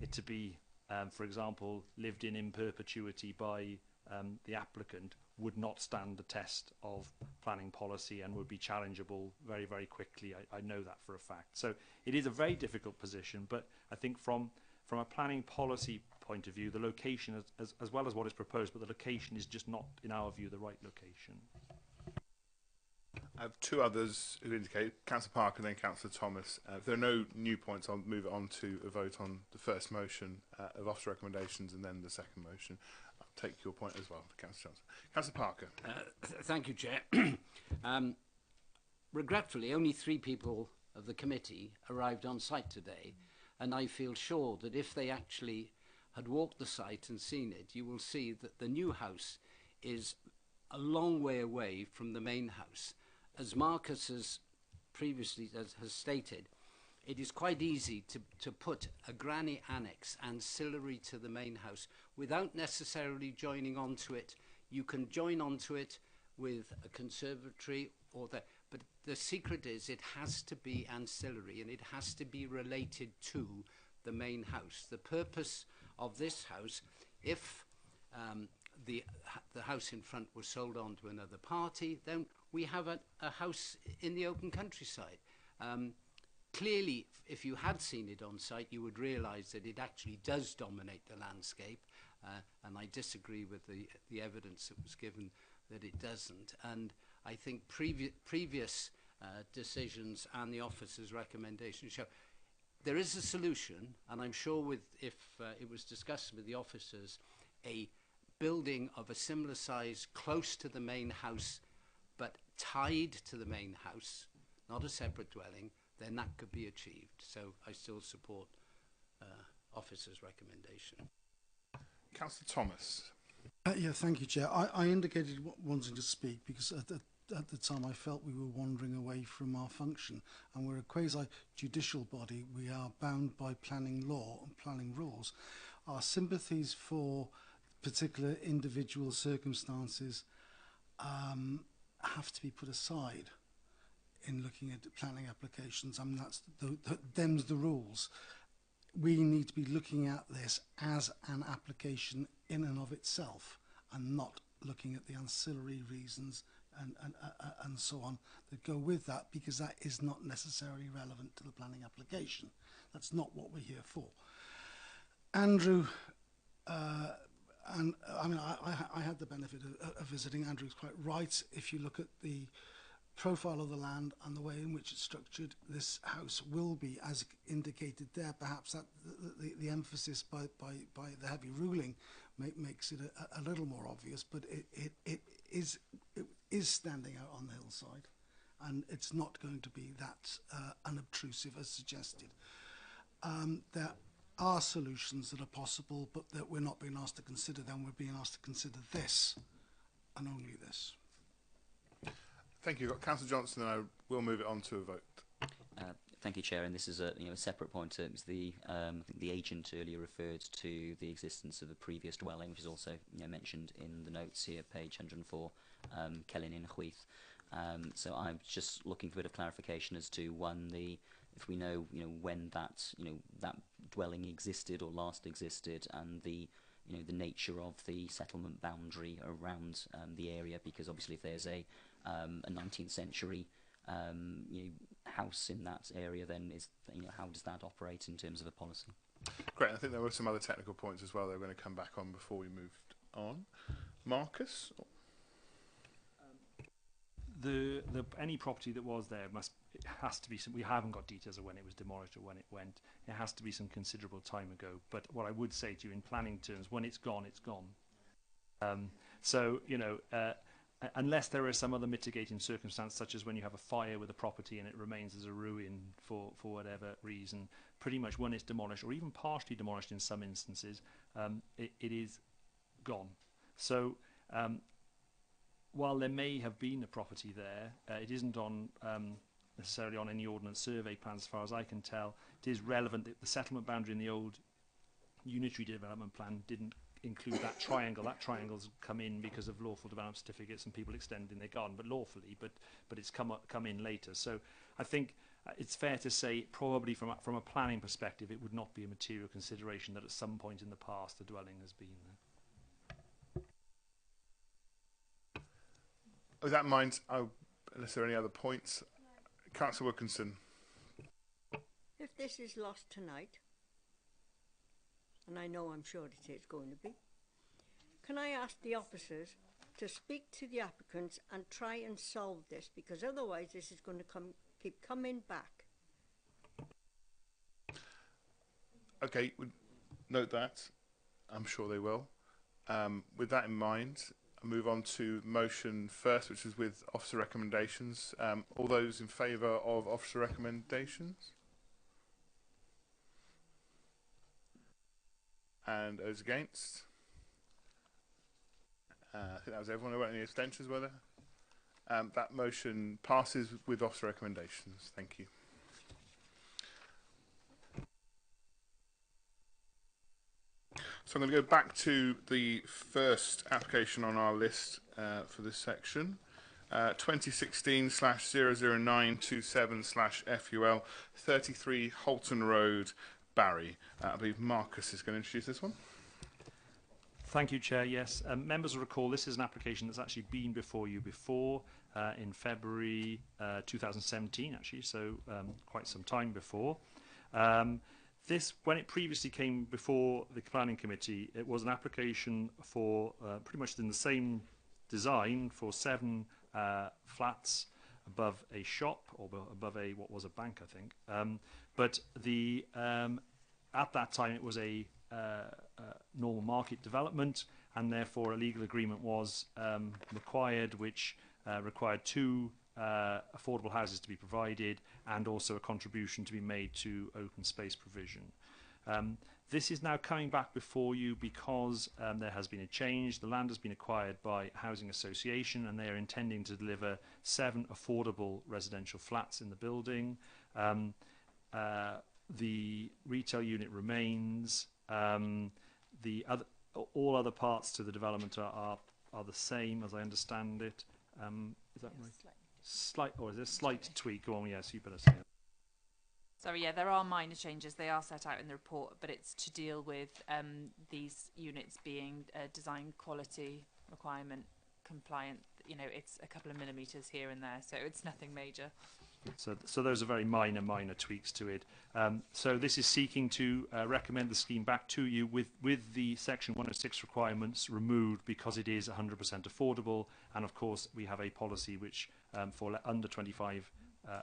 it to be, for example, lived in perpetuity by the applicant, would not stand the test of planning policy and would be challengeable very, very quickly. I know that for a fact. So it is a very difficult position, but I think from a planning policy point of view, the location, as well as what is proposed, but the location is just not, in our view, the right location. I have two others who indicate, Councillor Parker and then Councillor Thomas. If there are no new points, I'll move on to a vote on the first motion of officer recommendations and then the second motion. I'll take your point as well, Councillor Johnson. Councillor Parker. Thank you, Chair. Regretfully, only 3 people of the committee arrived on site today, and I feel sure that if they actually had walked the site and seen it, you will see that the new house is a long way away from the main house. As Marcus has previously has stated, it is quite easy to put a granny annex ancillary to the main house without necessarily joining onto it. You can join onto it with a conservatory or but the secret is it has to be ancillary and it has to be related to the main house. The purpose of this house, if the house in front was sold on to another party, then we have a house in the open countryside. Clearly, if you had seen it on site, you would realise that it actually does dominate the landscape, and I disagree with the evidence that was given that it doesn't. And I think previous decisions and the officer's recommendations show there is a solution, and I'm sure if it was discussed with the officers, a building of a similar size close to the main house but tied to the main house, not a separate dwelling, then that could be achieved. So I still support officer's recommendation. Councillor Thomas. Yeah, thank you, Chair. I indicated wanting to speak because at the time I felt we were wandering away from our function, and we're a quasi-judicial body. We are bound by planning law and planning rules. Our sympathies for particular individual circumstances have to be put aside in looking at planning applications. I mean, them's the rules. We need to be looking at this as an application in and of itself, and not looking at the ancillary reasons and so on that go with that, because that is not necessarily relevant to the planning application. That's not what we're here for. Andrew, and I mean, I had the benefit of visiting. Andrew's quite right. If you look at the profile of the land and the way in which it's structured, this house will be, as indicated there, perhaps that the emphasis by the heavy ruling makes it a little more obvious, but it is standing out on the hillside, and it's not going to be that unobtrusive as suggested. There are solutions that are possible, but that we're not being asked to consider them. We're being asked to consider this and only this. Thank you. Councillor Johnson, and I will move it on to a vote. Thank you, Chair. And this is a separate point. It was I think the agent earlier referred to the existence of the previous dwelling, which is also mentioned in the notes here, page 104, Celyn in Chwyth. So I'm just looking for a bit of clarification as to if we know when that dwelling existed or last existed, and the nature of the settlement boundary around the area, because obviously if there's a 19th century house in that area, then how does that operate in terms of a policy? Great. I think there were some other technical points as well that we're going to come back on before we moved on. Marcus? Any property that was there it has to be we haven't got details of when it was demolished or when it went. It has to be some considerable time ago. But what I would say to you in planning terms, when it's gone, it's gone. Unless there is some other mitigating circumstance, such as when you have a fire with a property and it remains as a ruin for whatever reason, pretty much when it's demolished, or even partially demolished in some instances, it is gone. So while there may have been a property there, it isn't on necessarily on any ordnance survey plans as far as I can tell. It is relevant that the settlement boundary in the old unitary development plan didn't include that triangle. That triangle's come in because of lawful development certificates and people extending their garden, but lawfully, but it's come in later. So I think it's fair to say probably from a planning perspective it would not be a material consideration that at some point in the past the dwelling has been there. With that in mind, unless there are any other points, Councillor Wilkinson. If this is lost tonight, and I know I'm sure it is going to be, can I ask the officers to speak to the applicants and try and solve this, because otherwise this is going to keep coming back. Okay, we'll note that. I'm sure they will. With that in mind, I'll move on to motion first, which is with officer recommendations. All those in favour of officer recommendations? And those against? I think that was everyone. There weren't any abstentions, were there? That motion passes with officer recommendations. Thank you. So I'm going to go back to the first application on our list for this section. 2016/00927/FUL 33 Holton Road, Barry. I believe Marcus is going to introduce this one. Thank you, Chair. Yes, members will recall this is an application that's actually been before you before. in February 2017, actually, so quite some time before. This, when it previously came before the planning committee, it was an application for pretty much in the same design for 7 flats above a shop, or above a what was a bank, I think. But the at that time it was a normal market development, and therefore a legal agreement was required, which required 2 affordable houses to be provided, and also a contribution to be made to open space provision. This is now coming back before you because there has been a change. The land has been acquired by a housing association, and they are intending to deliver 7 affordable residential flats in the building. The retail unit remains. All other parts to the development are the same, as I understand it. Is that right? Slight, or is there a slight tweak? Go on, yes, you better say it. Sorry, yeah, there are minor changes. They are set out in the report, but it's to deal with these units being design quality requirement compliant. You know, it's a couple of millimetres here and there, so it's nothing major. So those are very minor tweaks to it. So this is seeking to recommend the scheme back to you with the Section 106 requirements removed, because it is 100% affordable. And of course, we have a policy which for under 25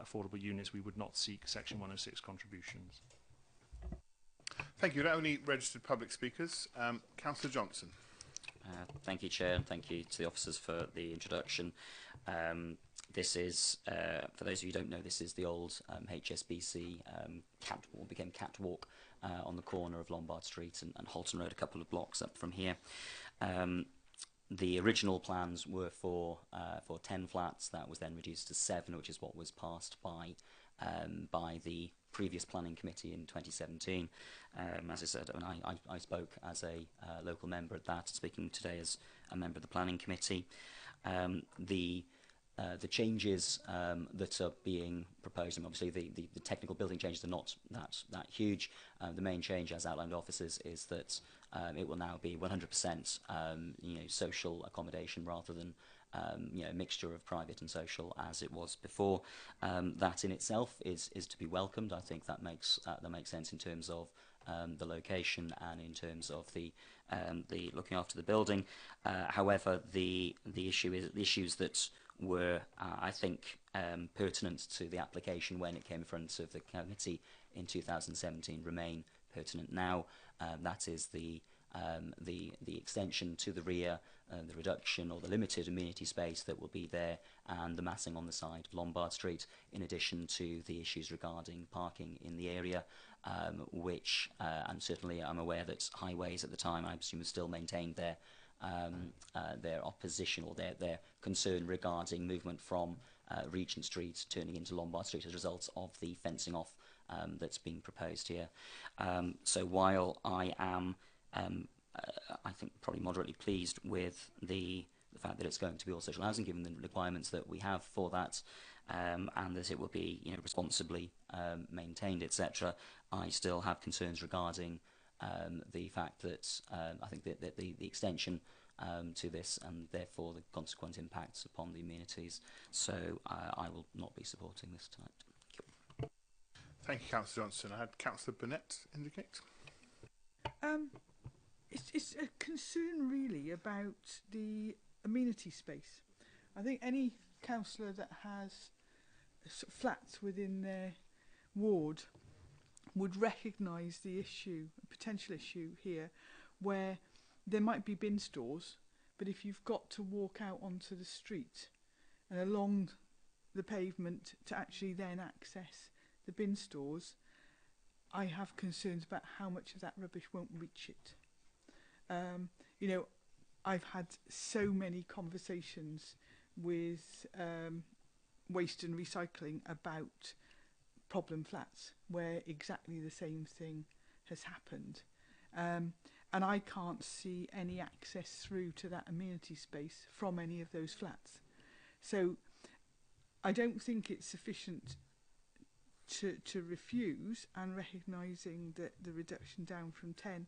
affordable units, we would not seek Section 106 contributions. Thank you. Are there any registered public speakers? Councillor Johnson. Thank you, Chair, and thank you to the officers for the introduction. This is, for those of you who don't know, this is the old HSBC catwalk, became catwalk on the corner of Lombard Street and Halton Road, a couple of blocks up from here. The original plans were for 10 flats. That was then reduced to 7, which is what was passed by the previous planning committee in 2017. As I said, I spoke as a local member at that, speaking today as a member of the planning committee. The changes that are being proposed, and obviously the technical building changes are not that huge. The main change, as outlined by officers, is that it will now be 100% social accommodation rather than a mixture of private and social as it was before. That in itself is to be welcomed. I think that makes sense in terms of the location and in terms of the looking after the building. However, the issues that were, I think, pertinent to the application when it came in front of the committee in 2017 remain pertinent now. That is the extension to the rear, the reduction or the limited amenity space that will be there, and the massing on the side of Lombard Street, in addition to the issues regarding parking in the area, which, and certainly I'm aware that Highways at the time, I assume, still maintained their opposition or their concern regarding movement from Regent Street turning into Lombard Street as a result of the fencing off that's being proposed here. So while I am, I think, probably moderately pleased with the fact that it's going to be all social housing, given the requirements that we have for that, and that it will be responsibly maintained, etc., I still have concerns regarding the fact that I think that the extension to this, and therefore the consequent impacts upon the amenities. So I will not be supporting this tonight. Thank you, Councillor Johnson. I had Councillor Burnett indicate. It's a concern really about the amenity space. I think any councillor that has flats within their ward would recognise the issue, potential issue here, where there might be bin stores, but if you've got to walk out onto the street and along the pavement to actually then access the bin stores, I have concerns about how much of that rubbish won't reach it. I've had so many conversations with waste and recycling about problem flats where exactly the same thing has happened. And I can't see any access through to that amenity space from any of those flats. So I don't think it's sufficient to refuse, and recognising that the reduction down from 10.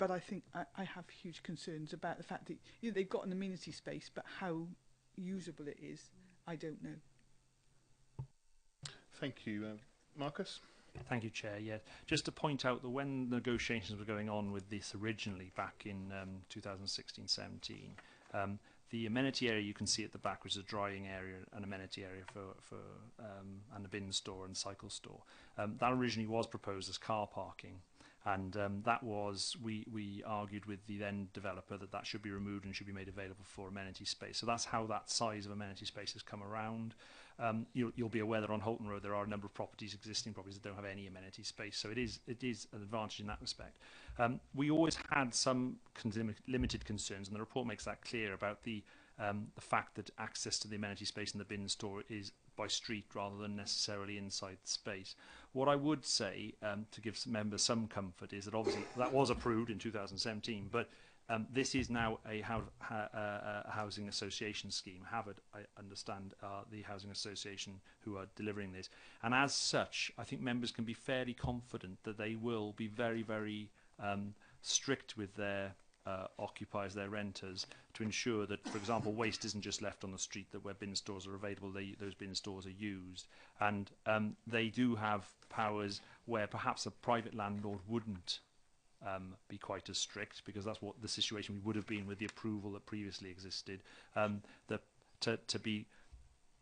but I think I have huge concerns about the fact that they've got an amenity space, but how usable it is, I don't know. Thank you. Marcus? Thank you, Chair. Yeah, just to point out that when negotiations were going on with this originally back in 2016-17, the amenity area you can see at the back, which is a drying area, an amenity area for and a bin store and cycle store, that originally was proposed as car parking. And that was, we argued with the then developer that that should be removed and should be made available for amenity space. So that's how that size of amenity space has come around. You'll be aware that on Holton Road there are a number of properties, existing properties, that don't have any amenity space. So it is an advantage in that respect. We always had some limited concerns, and the report makes that clear about the fact that access to the amenity space in the bin store is by street rather than necessarily inside the space. What I would say, to give some members some comfort, is that obviously that was approved in 2017, but this is now a housing association scheme. Harvard, I understand, are the housing association who are delivering this. And as such, I think members can be fairly confident that they will be very, very strict with their occupiers, their renters, to ensure that, for example, waste isn't just left on the street, that where bin stores are available, those bin stores are used. And they do have powers where perhaps a private landlord wouldn't be quite as strict, because that's what the situation we would have been with the approval that previously existed, to be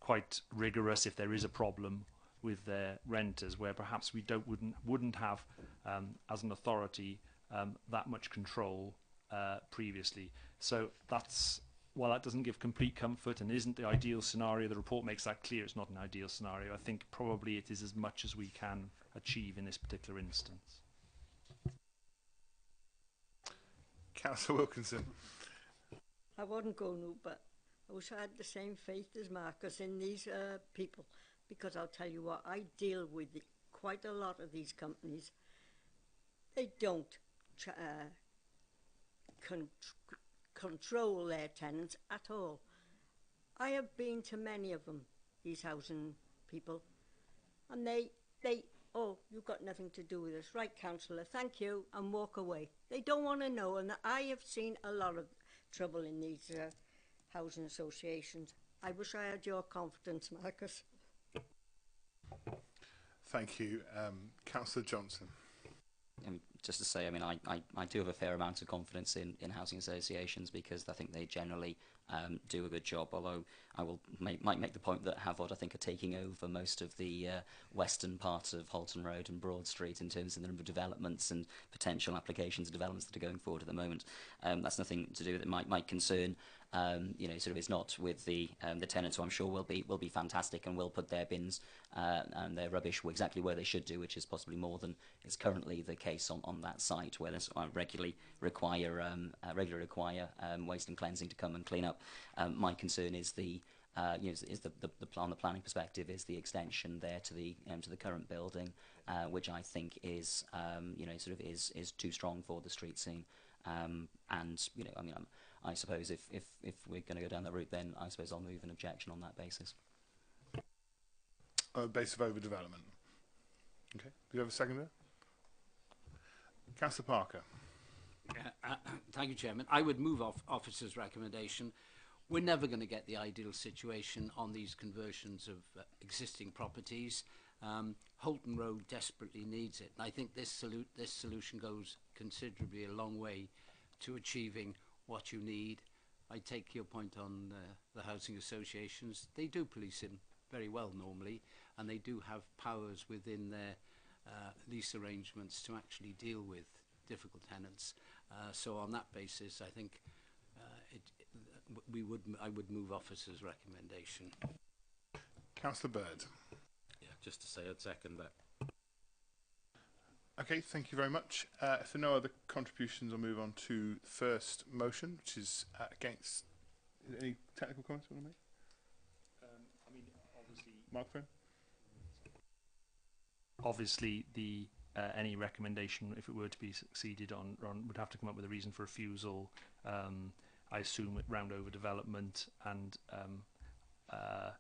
quite rigorous if there is a problem with their renters, where perhaps we wouldn't have as an authority that much control previously. So that's, while that doesn't give complete comfort and isn't the ideal scenario, the report makes that clear it's not an ideal scenario. I think probably it is as much as we can achieve in this particular instance. Councillor Wilkinson. I wouldn't go no, but I wish I had the same faith as Marcus in these people, because I'll tell you what, I deal with quite a lot of these companies. They don't control their tenants at all. I have been to many of them, these housing people, and they oh, you've got nothing to do with us. Right, councillor, thank you, and walk away. They don't want to know, and I have seen a lot of trouble in these housing associations. I wish I had your confidence, Marcus. Thank you. Councillor Johnson. Just to say, I mean, I do have a fair amount of confidence in housing associations, because I think they generally do a good job, although I might make the point that Havod, I think, are taking over most of the western part of Holton Road and Broad Street in terms of the number of developments and potential applications and developments that are going forward at the moment. That's nothing to do with it. My concern, you know, sort of is not with the tenants, who I'm sure will be fantastic and will put their bins and their rubbish exactly where they should do, which is possibly more than is currently the case on that site, where they regularly require waste and cleansing to come and clean up. My concern is the planning perspective is the extension there to the current building, which I think is is too strong for the street scene. And you know, I mean, I suppose if we're going to go down that route, then I suppose I'll move an objection on that basis. Base of overdevelopment. Okay. Do you have a second there? Councillor Parker. Thank you, Chairman. I would move off officer's recommendation. We're never going to get the ideal situation on these conversions of existing properties. Holton Road desperately needs it. And I think this solution goes considerably a long way to achieving what you need. I take your point on the housing associations. They do police in very well normally, and they do have powers within their lease arrangements to actually deal with difficult tenants. So on that basis, I think I would move officer's recommendation. Councillor Bird. Yeah, just to say I'd second that. Okay, thank you very much. If there are no other contributions, I'll move on to the first motion, which is against. Any technical comments you want to make? I mean, obviously, microphone. Obviously, the any recommendation, if it were to be succeeded on, would have to come up with a reason for refusal. I assume round over development, and I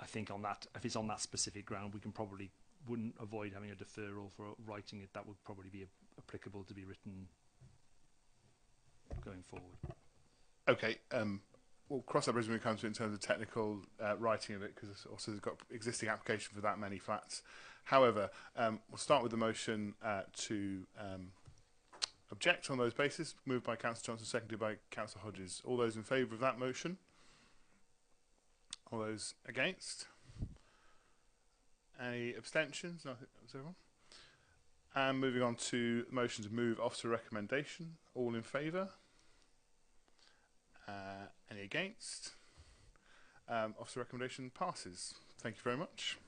think on that, if it's on that specific ground, we can probably wouldn't avoid having a deferral for writing it. That would probably be applicable to be written going forward. Okay, we'll cross that bridge when we come to it in terms of technical writing of it, because it's also got existing application for that many flats. However, we'll start with the motion to object on those bases, moved by Councillor Johnson, seconded by Councillor Hodges. All those in favour of that motion? All those against? Any abstentions? No, I think that was everyone. And moving on to the motion to move officer recommendation. All in favour? Any against? Officer recommendation passes. Thank you very much.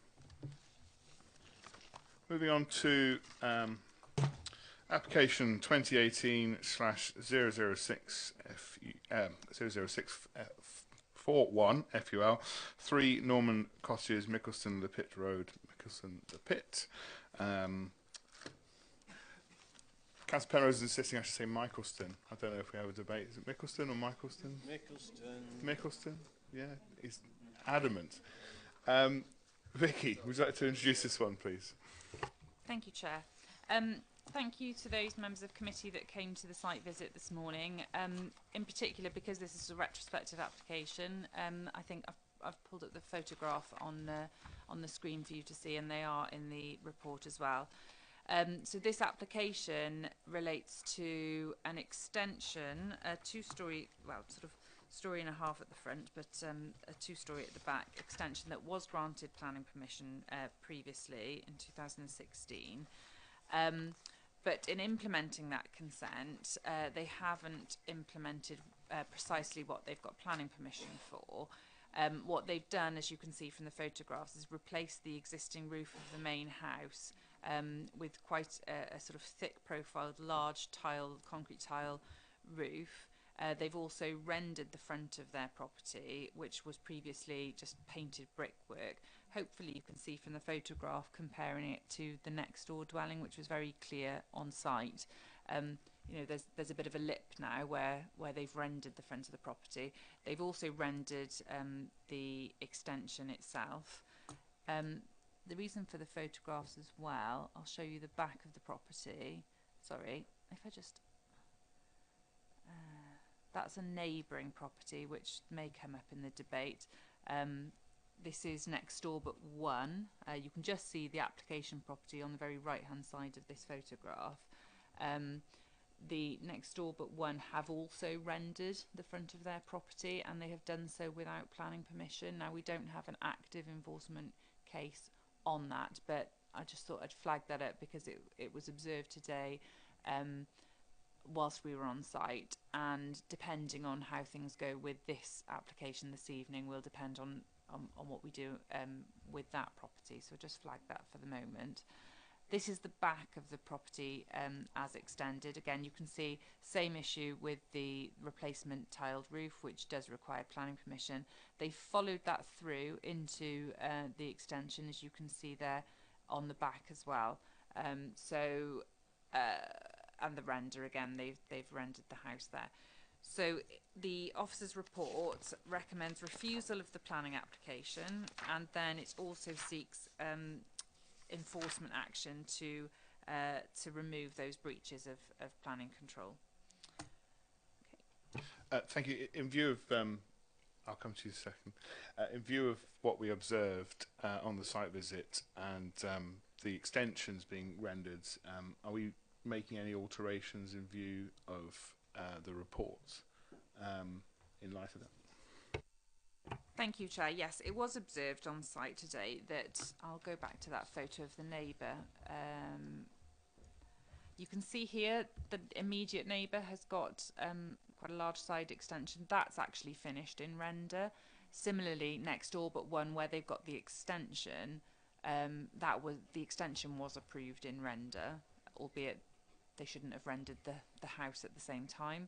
Moving on to application 2018/006 00641 FUL 3 Norman Cottages, Mickleston, Le Pit Road, Mickleston, Le Pit. Councillor Penrose is insisting I should say Mickleston. I don't know if we have a debate. Is it Mickleston or Mickleston? Mickleston. Mickleston? Yeah, he's adamant. Vicky, would you like to introduce this one, please? Thank you, Chair. Thank you to those members of committee that came to the site visit this morning. In particular, because this is a retrospective application, I think I've pulled up the photograph on the screen for you to see, and they are in the report as well. So this application relates to an extension, a two-storey, well, sort of story and a half at the front, but a two-storey at the back extension that was granted planning permission previously in 2016. But in implementing that consent, they haven't implemented precisely what they've got planning permission for. What they've done, as you can see from the photographs, is replace the existing roof of the main house with quite a sort of thick profiled, large tile, concrete tile roof. They've also rendered the front of their property, which was previously just painted brickwork. Hopefully you can see from the photograph comparing it to the next door dwelling, which was very clear on site. You know, there's a bit of a lip now where they've rendered the front of the property. They've also rendered the extension itself. The reason for the photographs as well, I'll show you the back of the property. Sorry, if I just... that's a neighbouring property, which may come up in the debate. This is next door but one. You can just see the application property on the very right hand side of this photograph. The next door but one have also rendered the front of their property, and they have done so without planning permission. Now, we don't have an active enforcement case on that, but I just thought I'd flag that up because it was observed today whilst we were on site, and depending on how things go with this application this evening will depend on what we do with that property. So just flag that for the moment. This is the back of the property as extended. Again, you can see same issue with the replacement tiled roof, which does require planning permission. They followed that through into the extension, as you can see there on the back as well. And the render, again, they've rendered the house there. So the officer's report recommends refusal of the planning application, and then it also seeks enforcement action to remove those breaches of planning control. Okay. Thank you. In view of, I'll come to you in a second. In view of what we observed on the site visit and the extensions being rendered, are we making any alterations in view of the reports in light of that? Thank you, Chair. Yes, it was observed on site today that, I'll go back to that photo of the neighbour. You can see here the immediate neighbour has got quite a large side extension. That's actually finished in render. Similarly, next door but one, where they've got the extension, the extension was approved in render, albeit they shouldn't have rendered the house at the same time.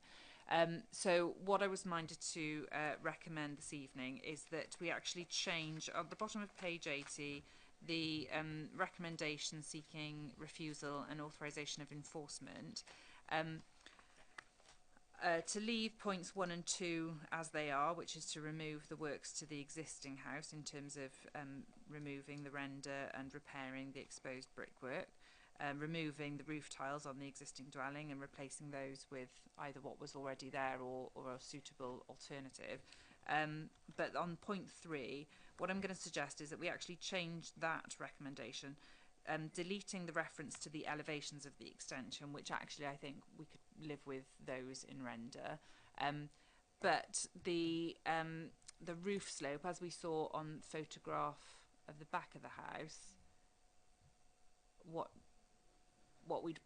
So what I was minded to recommend this evening is that we actually change, at the bottom of page 80, the recommendation seeking refusal and authorisation of enforcement. to leave points 1 and 2 as they are, which is to remove the works to the existing house in terms of removing the render and repairing the exposed brickwork, removing the roof tiles on the existing dwelling and replacing those with either what was already there or a suitable alternative. But on point 3, what I'm going to suggest is that we actually change that recommendation, deleting the reference to the elevations of the extension, which actually I think we could live with those in render. But the roof slope, as we saw on photograph of the back of the house, what we'd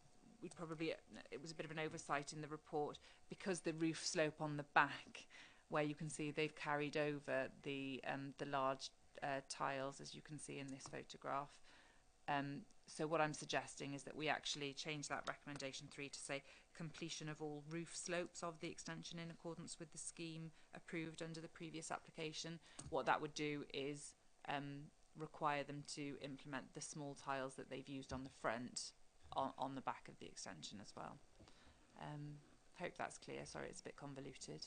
probably, it was a bit of an oversight in the report, because the roof slope on the back, where you can see they've carried over the large tiles, as you can see in this photograph. So what I'm suggesting is that we actually change that recommendation 3 to say completion of all roof slopes of the extension in accordance with the scheme approved under the previous application. What that would do is require them to implement the small tiles that they've used on the front on the back of the extension as well. Hope that's clear. Sorry, it's a bit convoluted.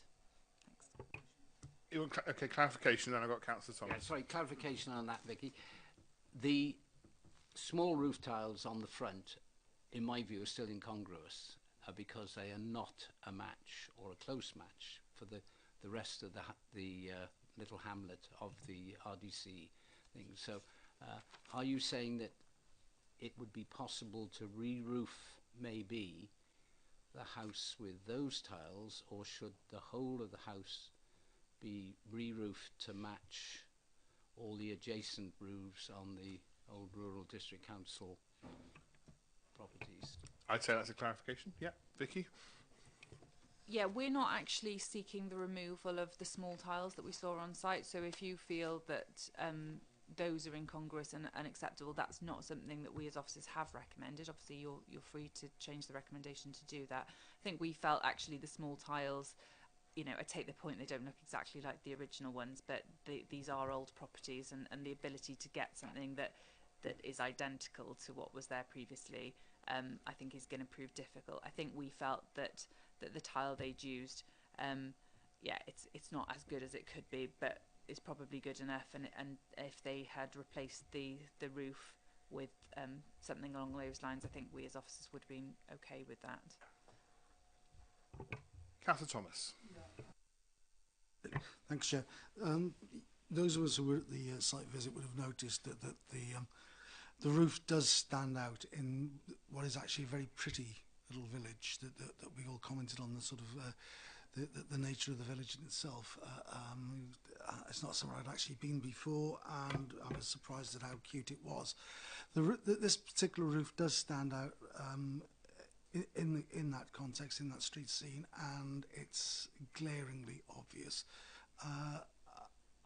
Thanks. Okay, clarification, then I've got Councillor Thomas. Yeah, sorry, clarification on that, Vicky. The small roof tiles on the front, in my view, are still incongruous because they are not a match or a close match for the rest of the little hamlet of the RDC thing. So are you saying that it would be possible to re-roof maybe the house with those tiles, or should the whole of the house be re-roofed to match all the adjacent roofs on the old Rural District Council properties? I'd say that's a clarification. Yeah, Vicky? Yeah, we're not actually seeking the removal of the small tiles that we saw on site. So if you feel that those are incongruous and unacceptable, that's not something that we as officers have recommended. Obviously, you're free to change the recommendation to do that. I think we felt actually the small tiles, you know, I take the point, they don't look exactly like the original ones, but these are old properties, and the ability to get something that is identical to what was there previously, I think is going to prove difficult. I think we felt that the tile they'd used, yeah, it's not as good as it could be, but it's probably good enough. And if they had replaced the roof with something along those lines, I think we as officers would have been okay with that. Councillor Thomas. Thanks, Chair. Those of us who were at the site visit would have noticed that the roof does stand out in what is actually a very pretty little village that we all commented on, the sort of the nature of the village in itself. It's not somewhere I'd actually been before, and I was surprised at how cute it was. This particular roof does stand out in that context, in that street scene, and it's glaringly obvious.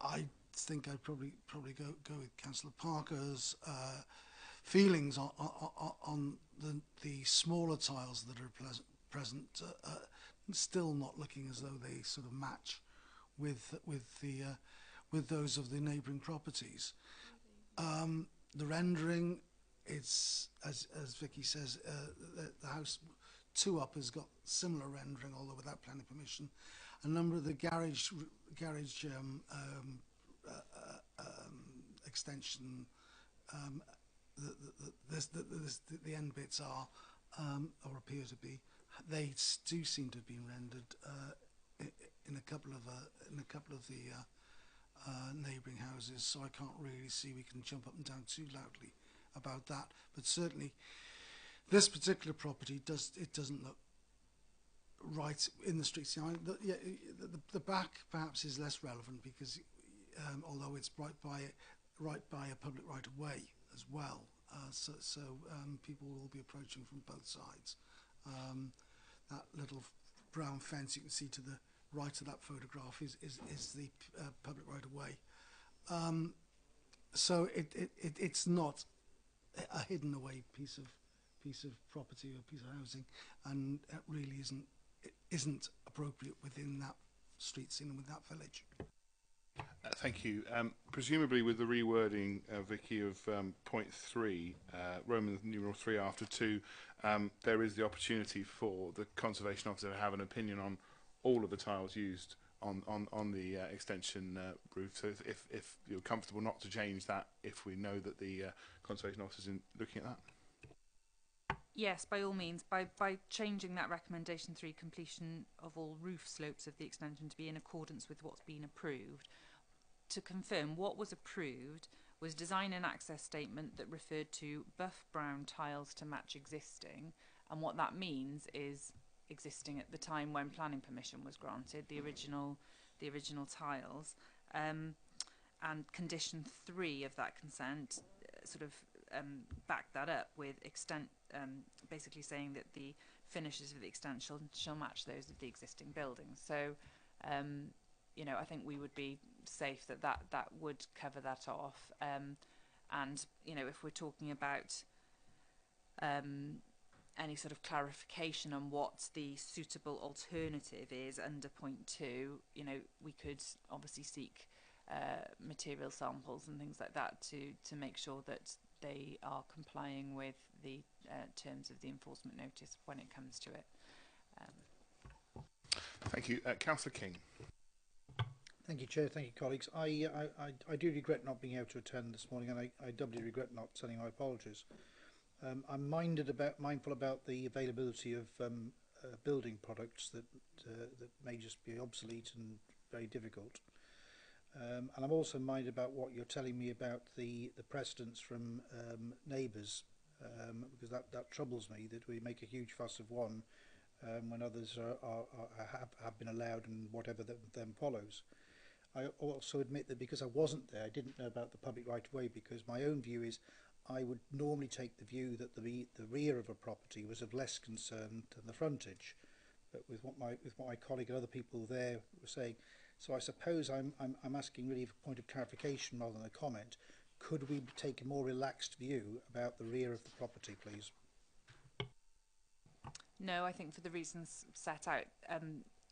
I think I'd probably go with Councillor Parker's feelings on the smaller tiles that are present, still not looking as though they sort of match with those of the neighbouring properties. The rendering, it's as Vicky says, the house 2 up has got similar rendering, although without planning permission. A number of the garage extension, the end bits are or appear to be, they do seem to have been rendered in a couple of the neighbouring houses, so I can't really see we can jump up and down too loudly about that. But certainly this particular property doesn't look right in the street. See, the back perhaps is less relevant because although it's right by a public right of way as well, so people will be approaching from both sides. That little brown fence you can see to the right of that photograph is the public right of way. So it's not a hidden away piece of property or piece of housing, and it really isn't appropriate within that street scene and with that village. Thank you. Presumably with the rewording, Vicky, of point 3, Roman numeral 3 after 2, there is the opportunity for the conservation officer to have an opinion on all of the tiles used on the extension roof. So if you're comfortable not to change that, if we know that the conservation officer's in looking at that. Yes, by all means. By changing that recommendation 3, completion of all roof slopes of the extension to be in accordance with what's been approved. To confirm, what was approved was design and access statement that referred to buff brown tiles to match existing, and what that means is existing at the time when planning permission was granted, the original tiles, and condition 3 of that consent backed that up with basically saying that the finishes of the extension shall match those of the existing buildings. So I think we would be safe that would cover that off. And if we're talking about any sort of clarification on what the suitable alternative is under point 2, we could obviously seek material samples and things like that to make sure that they are complying with the terms of the enforcement notice when it comes to it. Thank you. Councillor King. Thank you, Chair. Thank you, colleagues. I do regret not being able to attend this morning, and I doubly regret not sending my apologies. I'm mindful about the availability of building products that may just be obsolete and very difficult. And I'm also minded about what you're telling me about the precedents from neighbours, because that troubles me, that we make a huge fuss of one when others have been allowed, and whatever then follows. I also admit that because I wasn't there, I didn't know about the public right of way, because my own view is I would normally take the view that the rear of a property was of less concern than the frontage. But with what my colleague and other people there were saying, so I suppose I'm asking really for a point of clarification rather than a comment. Could we take a more relaxed view about the rear of the property, please? No, I think for the reasons set out,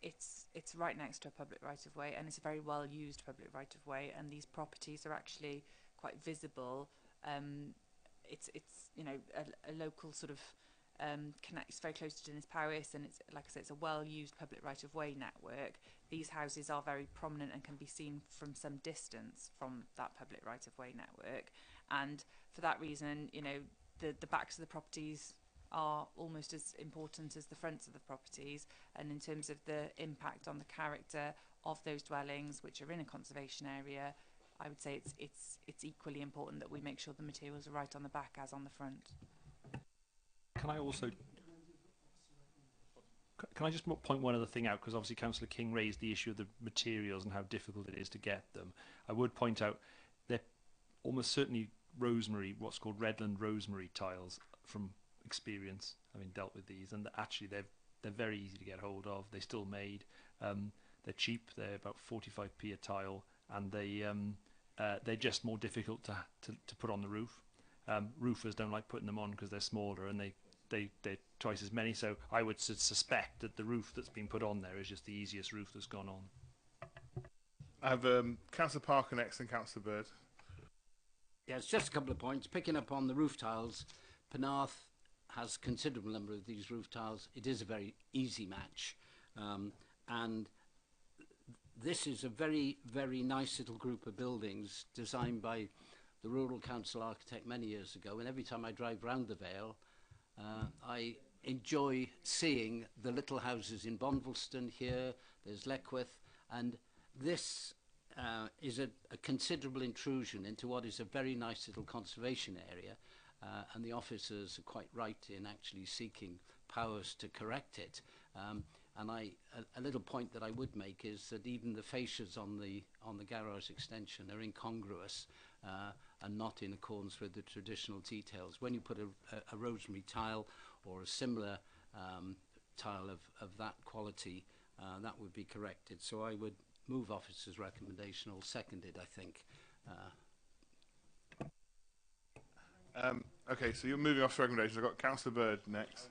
it's right next to a public right of way, and it's a very well used public right of way, and these properties are actually quite visible. It's a local sort of it's very close to Dinas Powys, and it's, like I said, it's a well used public right of way network. These houses are very prominent and can be seen from some distance from that public right of way network, and for that reason, the backs of the properties are almost as important as the fronts of the properties, and in terms of the impact on the character of those dwellings which are in a conservation area, I would say it's equally important that we make sure the materials are right on the back as on the front. Can I just point one other thing out, because obviously Councillor King raised the issue of the materials and how difficult it is to get them. I would point out they're almost certainly rosemary, what's called Redland rosemary tiles, from experience, having dealt with these, and actually they're very easy to get hold of. They're still made. They're cheap. They're about 45p a tile, and they're just more difficult to put on the roof. Roofers don't like putting them on because they're smaller, and they're twice as many. So I would suspect that the roof that's been put on there is just the easiest roof that's gone on. I have Councillor Parker next and Councillor Bird. Yeah, it's just a couple of points. Picking up on the roof tiles, Penarth has a considerable number of these roof tiles. It is a very easy match, and this is a very, very nice little group of buildings designed by the Rural Council architect many years ago, and every time I drive round the Vale, I enjoy seeing the little houses in Bonvilston here, there's Leckwith, and this is a considerable intrusion into what is a very nice little conservation area, and the officers are quite right in actually seeking powers to correct it. And a little point that I would make is that even the fascias on the garage extension are incongruous and not in accordance with the traditional details. When you put a rosemary tile or a similar tile of that quality, that would be corrected. So I would move officer's recommendation, or seconded, I think. Okay, so you're moving off to recommendations. I've got Councillor Bird next.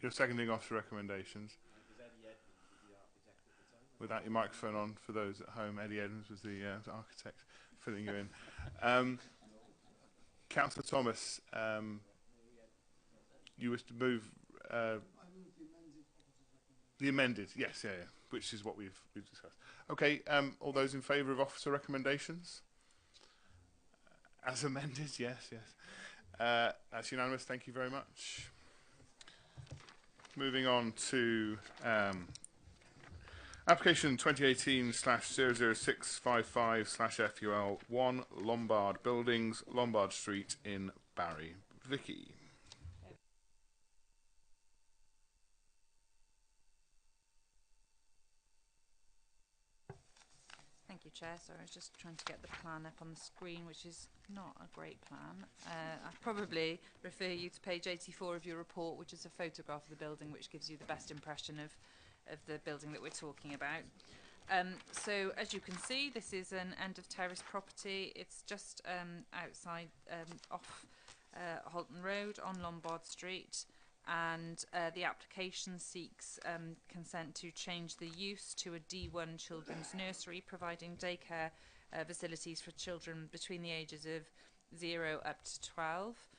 You're seconding off to recommendations. Without your microphone on, for those at home, Eddie Edmonds was the architect filling you in. Councillor Thomas, you wish to move... The amended, yes, yeah, which is what we've discussed. Okay, all those in favour of officer recommendations? As amended, yes. That's unanimous, thank you very much. Moving on to application 2018/00655/FUL 1 Buildings, Lombard Street in Barry. Vicky. Thank you, Chair. Sorry, I was just trying to get the plan up on the screen, which is not a great plan. I'd probably refer you to page 84 of your report, which is a photograph of the building, which gives you the best impression of the building that we're talking about. So, as you can see, this is an end of terrace property. It's just outside, off Halton Road on Lombard Street. And the application seeks consent to change the use to a D1 children's nursery, providing daycare facilities for children between the ages of 0 up to 12.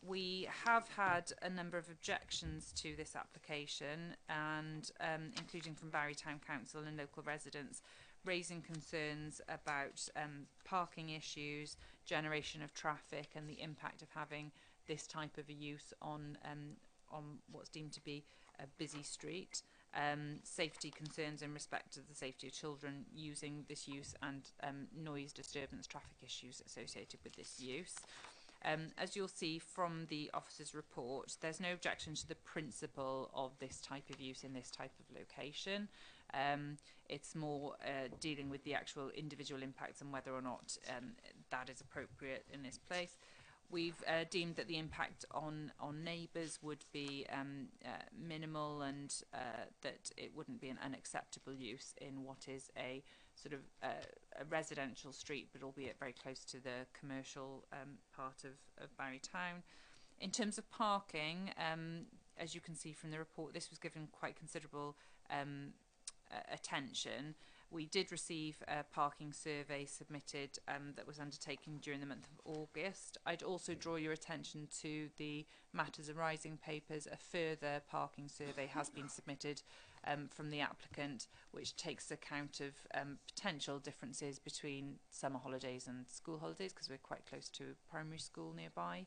We have had a number of objections to this application, and including from Barry Town Council and local residents, raising concerns about parking issues, generation of traffic, and the impact of having this type of a use on what's deemed to be a busy street, safety concerns in respect to the safety of children using this use, and noise disturbance, traffic issues associated with this use. As you'll see from the officer's report, there's no objection to the principle of this type of use in this type of location. It's more dealing with the actual individual impacts and whether or not that is appropriate in this place. We've deemed that the impact on neighbours would be minimal, and that it wouldn't be an unacceptable use in what is a sort of a residential street, but albeit very close to the commercial part of Barry Town. In terms of parking, as you can see from the report, this was given quite considerable attention. We did receive a parking survey submitted that was undertaken during the month of August. I'd also draw your attention to the Matters Arising papers. A further parking survey has been submitted from the applicant, which takes account of potential differences between summer holidays and school holidays, because we're quite close to a primary school nearby.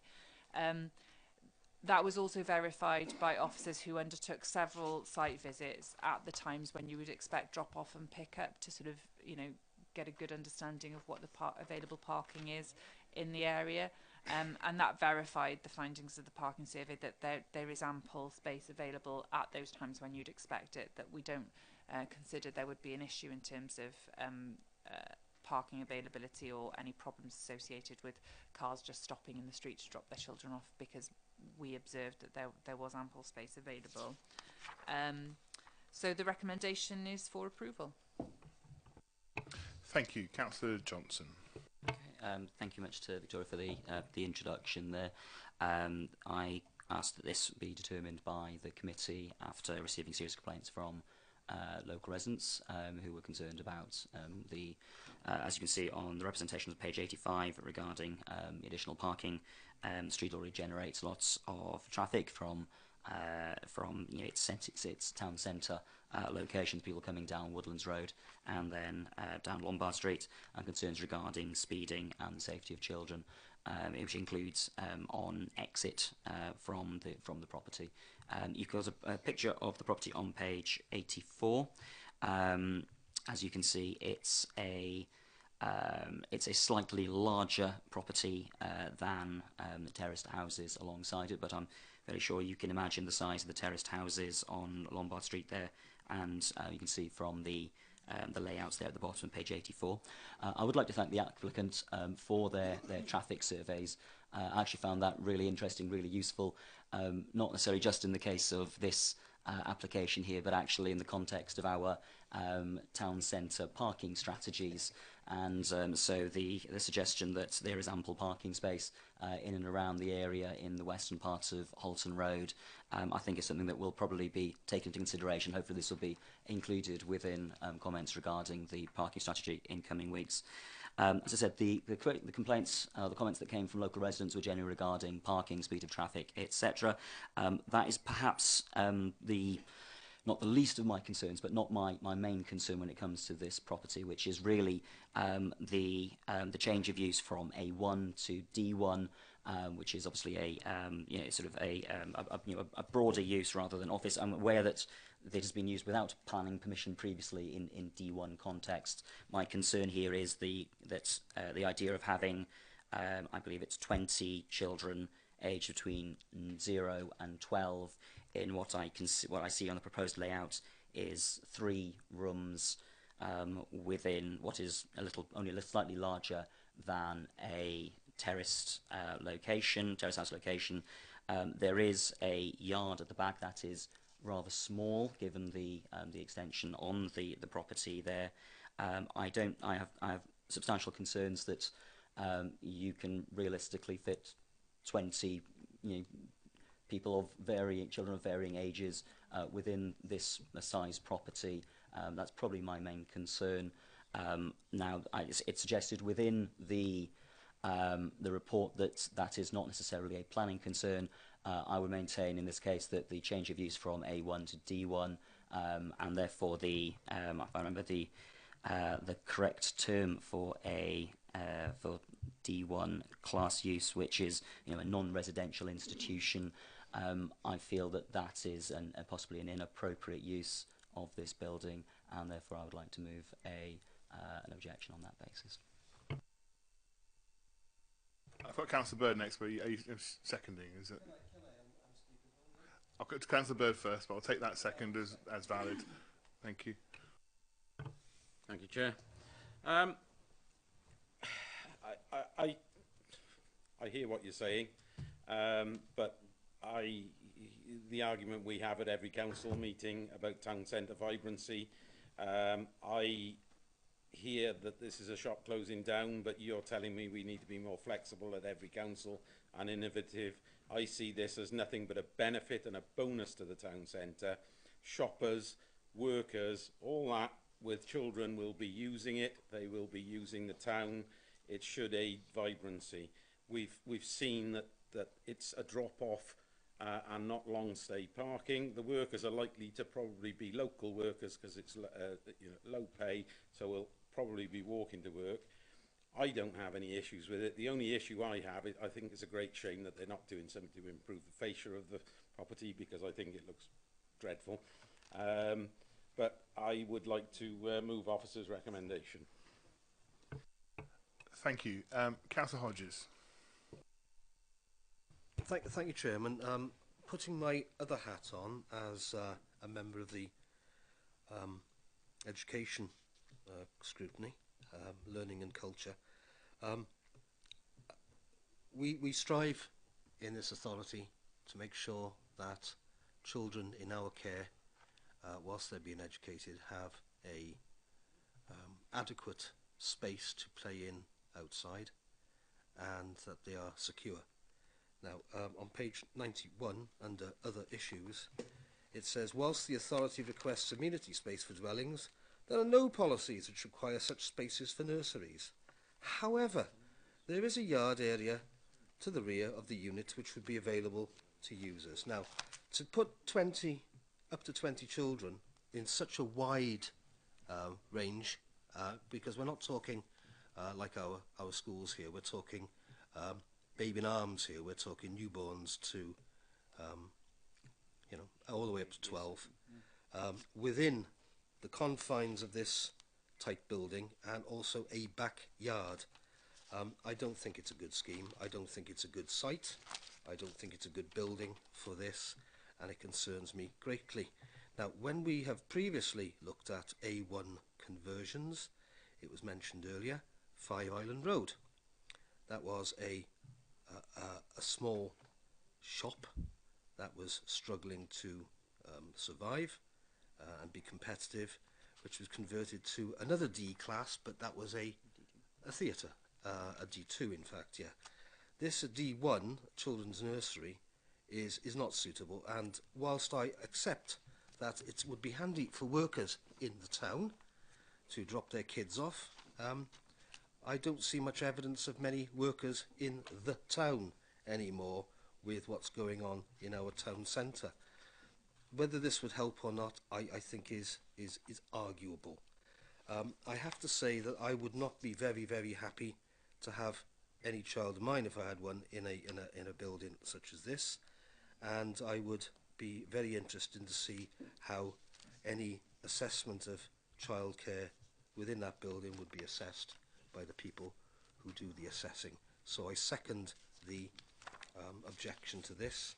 That was also verified by officers who undertook several site visits at the times when you would expect drop-off and pick-up to sort of, you know, get a good understanding of what the available parking is in the area. And that verified the findings of the parking survey, that there is ample space available at those times when you'd expect it, that we don't consider there would be an issue in terms of parking availability or any problems associated with cars just stopping in the street to drop their children off, because we observed that there was ample space available. So the recommendation is for approval. Thank you. Councillor Johnson. Okay, thank you much to Victoria for the introduction there. I asked that this be determined by the committee after receiving serious complaints from local residents who were concerned about as you can see on the representation of page 85 regarding additional parking. The street already generates lots of traffic from you know, its town centre locations, people coming down Woodlands Road and then down Lombard Street, and concerns regarding speeding and the safety of children, which includes on exit from the property. You've got a picture of the property on page 84. As you can see, it's a slightly larger property than the terraced houses alongside it, but I'm very sure you can imagine the size of the terraced houses on Lombard Street there, and you can see from the layouts there at the bottom of page 84. I would like to thank the applicant for their traffic surveys. I actually found that really interesting, really useful, not necessarily just in the case of this application here, but actually in the context of our town centre parking strategies. And so the suggestion that there is ample parking space in and around the area in the western part of Halton Road, I think is something that will probably be taken into consideration. Hopefully this will be included within comments regarding the parking strategy in coming weeks. As I said, the complaints, the comments that came from local residents were generally regarding parking, speed of traffic, etc. That is perhaps the not the least of my concerns, but not my main concern when it comes to this property, which is really the change of use from A1 to D1, which is obviously a broader use rather than office. I'm aware that it has been used without planning permission previously in D1 context. My concern here is the idea of having, I believe it's 20 children aged between 0 and 12 in what I see on the proposed layout is 3 rooms within what is only a little slightly larger than a terrace house location. There is a yard at the back that is rather small given the extension on the property there. I have substantial concerns that you can realistically fit 20 children of varying ages within this size property. That's probably my main concern. Now, it's suggested within the report that is not necessarily a planning concern. I would maintain in this case that the change of use from A1 to D1, and therefore if I remember the correct term for for D1 class use, which is a non-residential institution, I feel that is possibly an inappropriate use of this building, and therefore I would like to move an objection on that basis. I've got Councillor Bird next, but are you seconding? Is it? I'll go to Councillor Bird first, but I'll take that second as valid. Thank you. Thank you, Chair. I hear what you're saying, but the argument we have at every council meeting about town centre vibrancy, I hear that this is a shop closing down, but you're telling me we need to be more flexible at every council and innovative. I see this as nothing but a benefit and a bonus to the town centre. Shoppers, workers, all that with children will be using it. They will be using the town. It should aid vibrancy. We've seen that it's a drop-off and not long stay parking. The workers are likely to probably be local workers because it's low pay, so we'll probably be walking to work. I don't have any issues with it. The only issue I have is I think it's a great shame that they're not doing something to improve the fascia of the property, because I think it looks dreadful. But I would like to move officer's recommendation. Thank you. Councillor Hodges. Thank you, Chairman. Putting my other hat on as a member of the education scrutiny, learning and culture, we strive in this authority to make sure that children in our care, whilst they're being educated, have a adequate space to play in outside, and that they are secure. Now, on page 91, under other issues, it says, whilst the authority requests amenity space for dwellings, there are no policies which require such spaces for nurseries. However, there is a yard area to the rear of the unit which would be available to users. Now, to put up to 20 children in such a wide range, because we're not talking like our schools here, we're talking baby in arms here, we're talking newborns to all the way up to 12, within the confines of this tight building, and also a backyard. I don't think it's a good scheme. I don't think it's a good site. I don't think it's a good building for this, and it concerns me greatly. Now, when we have previously looked at A1 conversions, it was mentioned earlier, Five Island Road. That was a small shop that was struggling to survive and be competitive, which was converted to another D class, but that was a theatre, a D2 in fact, yeah. This D1, children's nursery, is not suitable, and whilst I accept that it would be handy for workers in the town to drop their kids off, I don't see much evidence of many workers in the town anymore with what's going on in our town centre. whether this would help or not, I think is arguable. I have to say that I would not be very, very happy to have any child of mine, if I had one, in a building such as this, and I would be very interested to see how any assessment of childcare within that building would be assessed by the people who do the assessing. So I second the objection to this.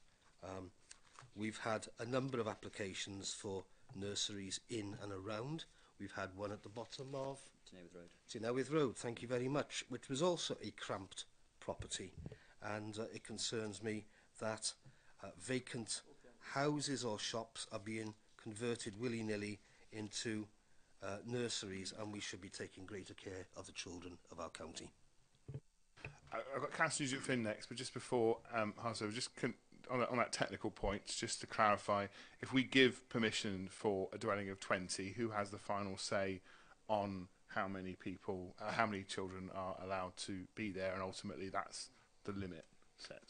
We've had a number of applications for nurseries in and around. We've had one at the bottom of Tynewydd Road, thank you very much, which was also a cramped property, and it concerns me that vacant houses or shops are being converted willy-nilly into nurseries, and we should be taking greater care of the children of our county. I've got Councillor Nugent-Finn next, but just before Hasso, on that technical point, just to clarify, if we give permission for a dwelling of 20, who has the final say on how many people, how many children are allowed to be there, and ultimately that's the limit set?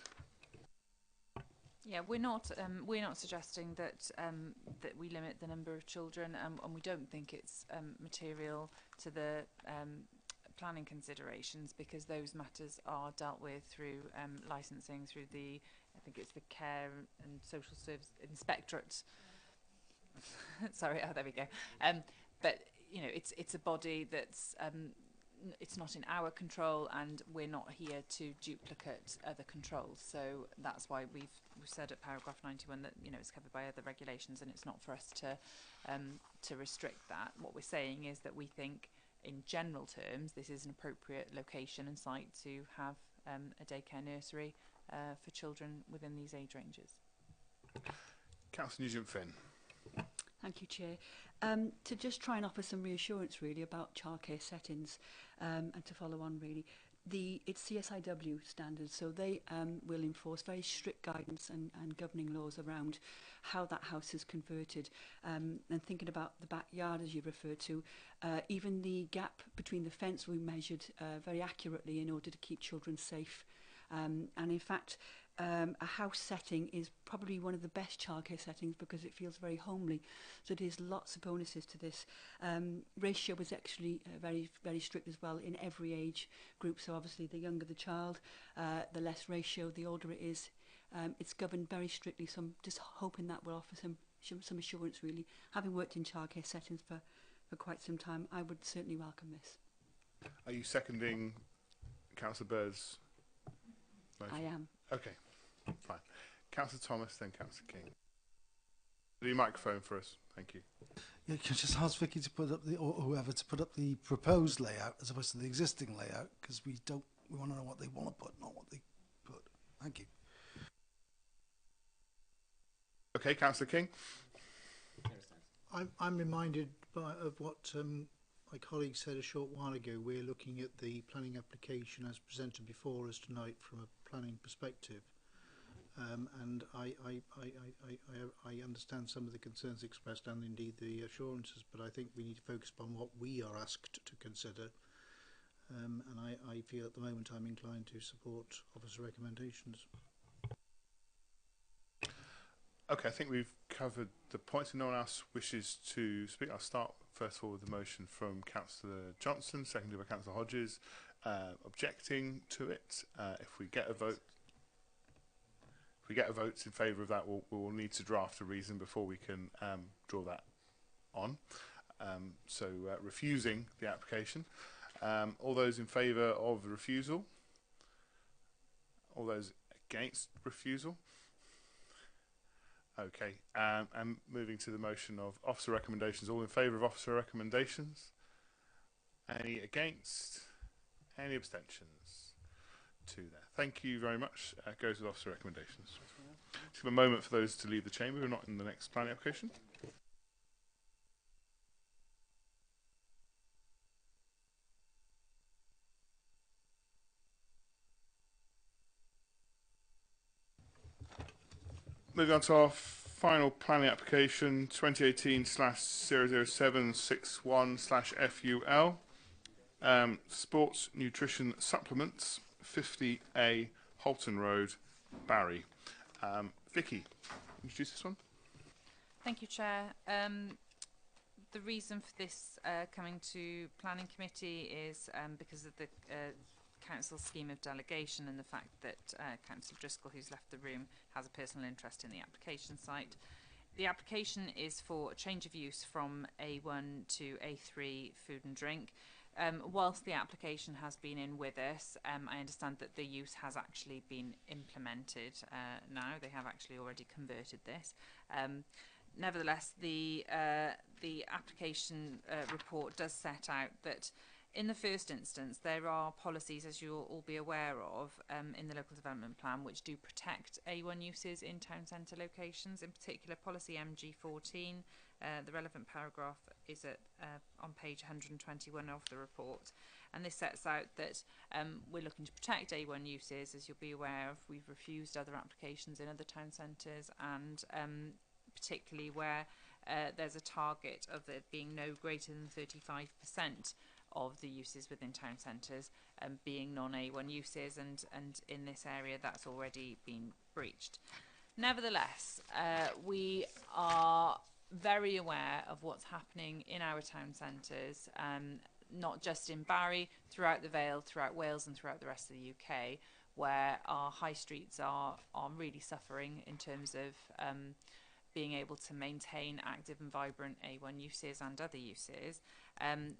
Yeah, we're not suggesting that that we limit the number of children, and we don't think it's material to the planning considerations, because those matters are dealt with through licensing, through the, I think it's the Care and Social Service Inspectorate. Sorry, oh, there we go. But you know, it's a body that's it's not in our control, and we're not here to duplicate other controls. So that's why we've said at paragraph 91 that, you know, it's covered by other regulations, and it's not for us to restrict that. What we're saying is that we think, in general terms, this is an appropriate location and site to have a daycare nursery for children within these age ranges. Councillor Nugent-Finn. Thank you, Chair. To just try and offer some reassurance really about childcare settings, and to follow on really, it's CSIW standards, so they will enforce very strict guidance and governing laws around how that house is converted. And thinking about the backyard, as you referred to, even the gap between the fence we measured very accurately in order to keep children safe. And in fact, a house setting is probably one of the best childcare settings because it feels very homely. So there's lots of bonuses to this. Ratio is actually very, very strict as well in every age group. So obviously the younger the child, the less ratio, the older it is. It's governed very strictly. So I'm just hoping that will offer some assurance really. Having worked in childcare settings for quite some time, I would certainly welcome this. Are you seconding Councillor Bird's motion? I am. Okay, fine. Councillor Thomas, then Councillor King. The microphone for us, thank you. Yeah, can I just ask Vicky to put up or whoever to put up the proposed layout as opposed to the existing layout, because we want to know what they want to put, not what they put. Thank you. Okay, Councillor King. I'm reminded of what my colleague said a short while ago. We're looking at the planning application as presented before us tonight from a planning perspective, and I understand some of the concerns expressed and indeed the assurances, but I think we need to focus upon what we are asked to consider, and I feel at the moment I'm inclined to support officer recommendations. Okay, I think we've covered the points. If no one else wishes to speak, I'll start first of all with the motion from Councillor Johnson, seconded by Councillor Hodges, objecting to it. If we get a vote in favour of that, we'll need to draft a reason before we can draw that on. So refusing the application. All those in favour of the refusal? All those against refusal? Okay, and moving to the motion of officer recommendations. All in favour of officer recommendations? Any against? Any abstentions? Two there. Thank you very much. Goes with officer recommendations. Just give a moment for those to leave the chamber who are not in the next planning application. Moving on to our final planning application, 2018/00761/FUL, Sports Nutrition Supplements, 50A Holton Road, Barry. Vicky, introduce this one. Thank you, Chair. The reason for this coming to Planning Committee is because of the Council's scheme of delegation and the fact that Councillor Driscoll, who's left the room, has a personal interest in the application site. The application is for a change of use from A1 to A3 food and drink. Whilst the application has been in with us, I understand that the use has actually been implemented now. They have actually already converted this. Nevertheless, the application report does set out that in the first instance, there are policies, as you'll all be aware of, in the local development plan, which do protect A1 uses in town centre locations. In particular, policy MG14, the relevant paragraph is at on page 121 of the report, and this sets out that we're looking to protect A1 uses. As you'll be aware of, we've refused other applications in other town centres, and particularly where there's a target of it being no greater than 35% of the uses within town centres being non-A1 uses, and in this area that's already been breached. Nevertheless, we are very aware of what's happening in our town centres, not just in Barry, throughout the Vale, throughout Wales and throughout the rest of the UK, where our high streets are really suffering in terms of being able to maintain active and vibrant A1 uses and other uses.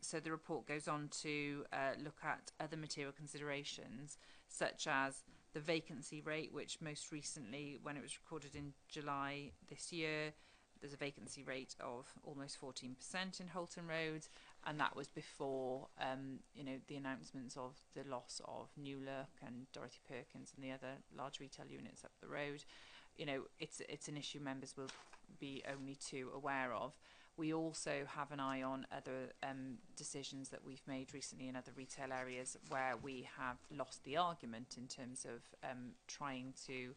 So the report goes on to look at other material considerations, such as the vacancy rate, which most recently, when it was recorded in July this year, there's a vacancy rate of almost 14% in Holton Road, and that was before you know, the announcements of the loss of New Look and Dorothy Perkins and the other large retail units up the road. You know, it's an issue members will be only too aware of. We also have an eye on other decisions that we've made recently in other retail areas where we have lost the argument in terms of trying to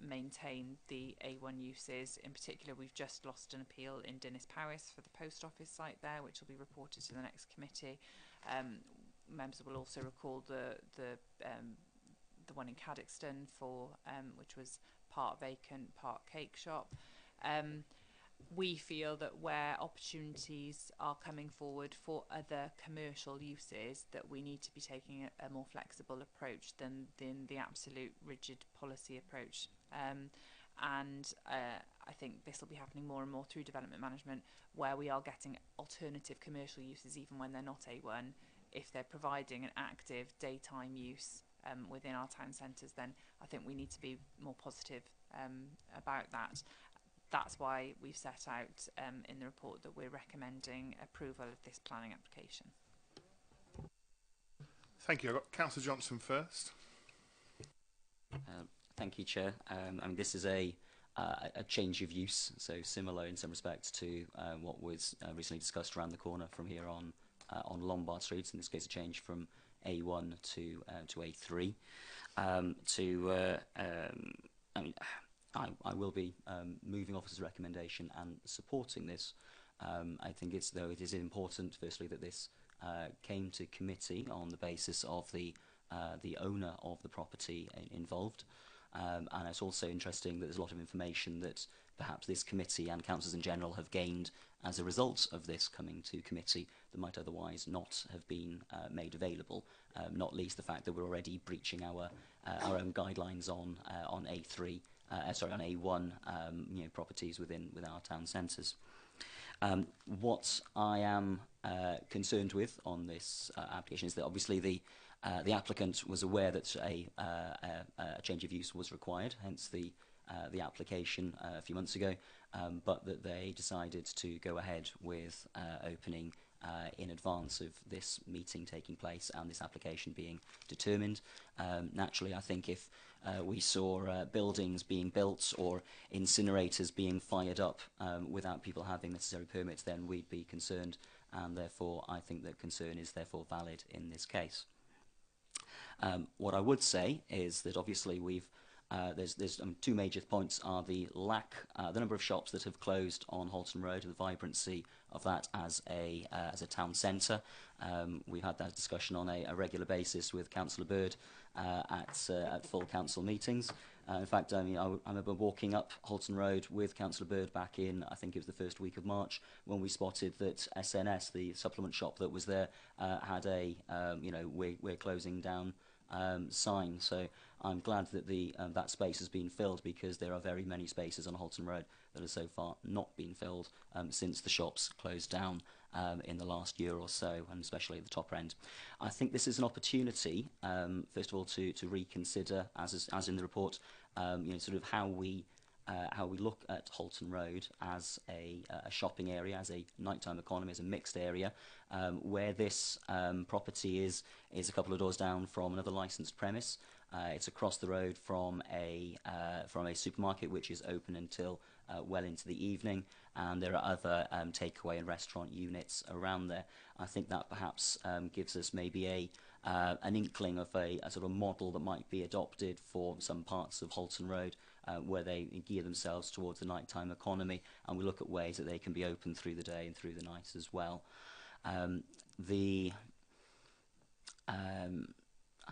maintain the A1 uses. In particular, we've just lost an appeal in Dinas Powys for the post office site there, which will be reported to the next committee. Members will also recall the one in Cadoxton for which was part vacant, part cake shop. We feel that where opportunities are coming forward for other commercial uses, that we need to be taking a more flexible approach than the absolute rigid policy approach. And I think this will be happening more and more through development management, where we are getting alternative commercial uses even when they're not A1. If they're providing an active daytime use within our town centres, then I think we need to be more positive about that. That's why we've set out in the report that we're recommending approval of this planning application. Thank you. I've got Councillor Johnson first. Thank you, Chair. I mean, this is a change of use, so similar in some respects to what was recently discussed around the corner from here on Lombard Street. In this case, a change from A1 to A3. I mean, I will be moving officer's recommendation and supporting this. I think it is important, firstly, that this came to committee on the basis of the owner of the property involved. And it's also interesting that there's a lot of information that perhaps this committee and councillors in general have gained as a result of this coming to committee that might otherwise not have been made available, not least the fact that we're already breaching our own guidelines on A3, on A1 you know, properties within our town centres. What I am concerned with on this application is that obviously the applicant was aware that a change of use was required, hence the application a few months ago, but that they decided to go ahead with opening in advance of this meeting taking place and this application being determined. Naturally, I think if we saw buildings being built or incinerators being fired up without people having necessary permits, then we'd be concerned, and therefore I think that concern is therefore valid in this case. What I would say is that obviously we've there's two major points are the number of shops that have closed on Holton Road, the vibrancy of that as a town centre. We've had that discussion on a regular basis with Councillor Bird at full council meetings. In fact, I mean, I remember walking up Holton Road with Councillor Bird back in, I think it was the first week of March, when we spotted that SNS, the supplement shop that was there, had a, you know, we're closing down sign. So I'm glad that that space has been filled, because there are very many spaces on Holton Road that have so far not been filled since the shops closed down in the last year or so, and especially at the top end. I think this is an opportunity, first of all, to reconsider, as in the report, you know, sort of how we look at Holton Road as a shopping area, as a nighttime economy, as a mixed area, where this property is a couple of doors down from another licensed premise. It's across the road from a supermarket which is open until well into the evening, and there are other takeaway and restaurant units around there. I think that perhaps gives us maybe an inkling of a sort of model that might be adopted for some parts of Holton Road, where they gear themselves towards the nighttime economy, and we look at ways that they can be open through the day and through the night as well. I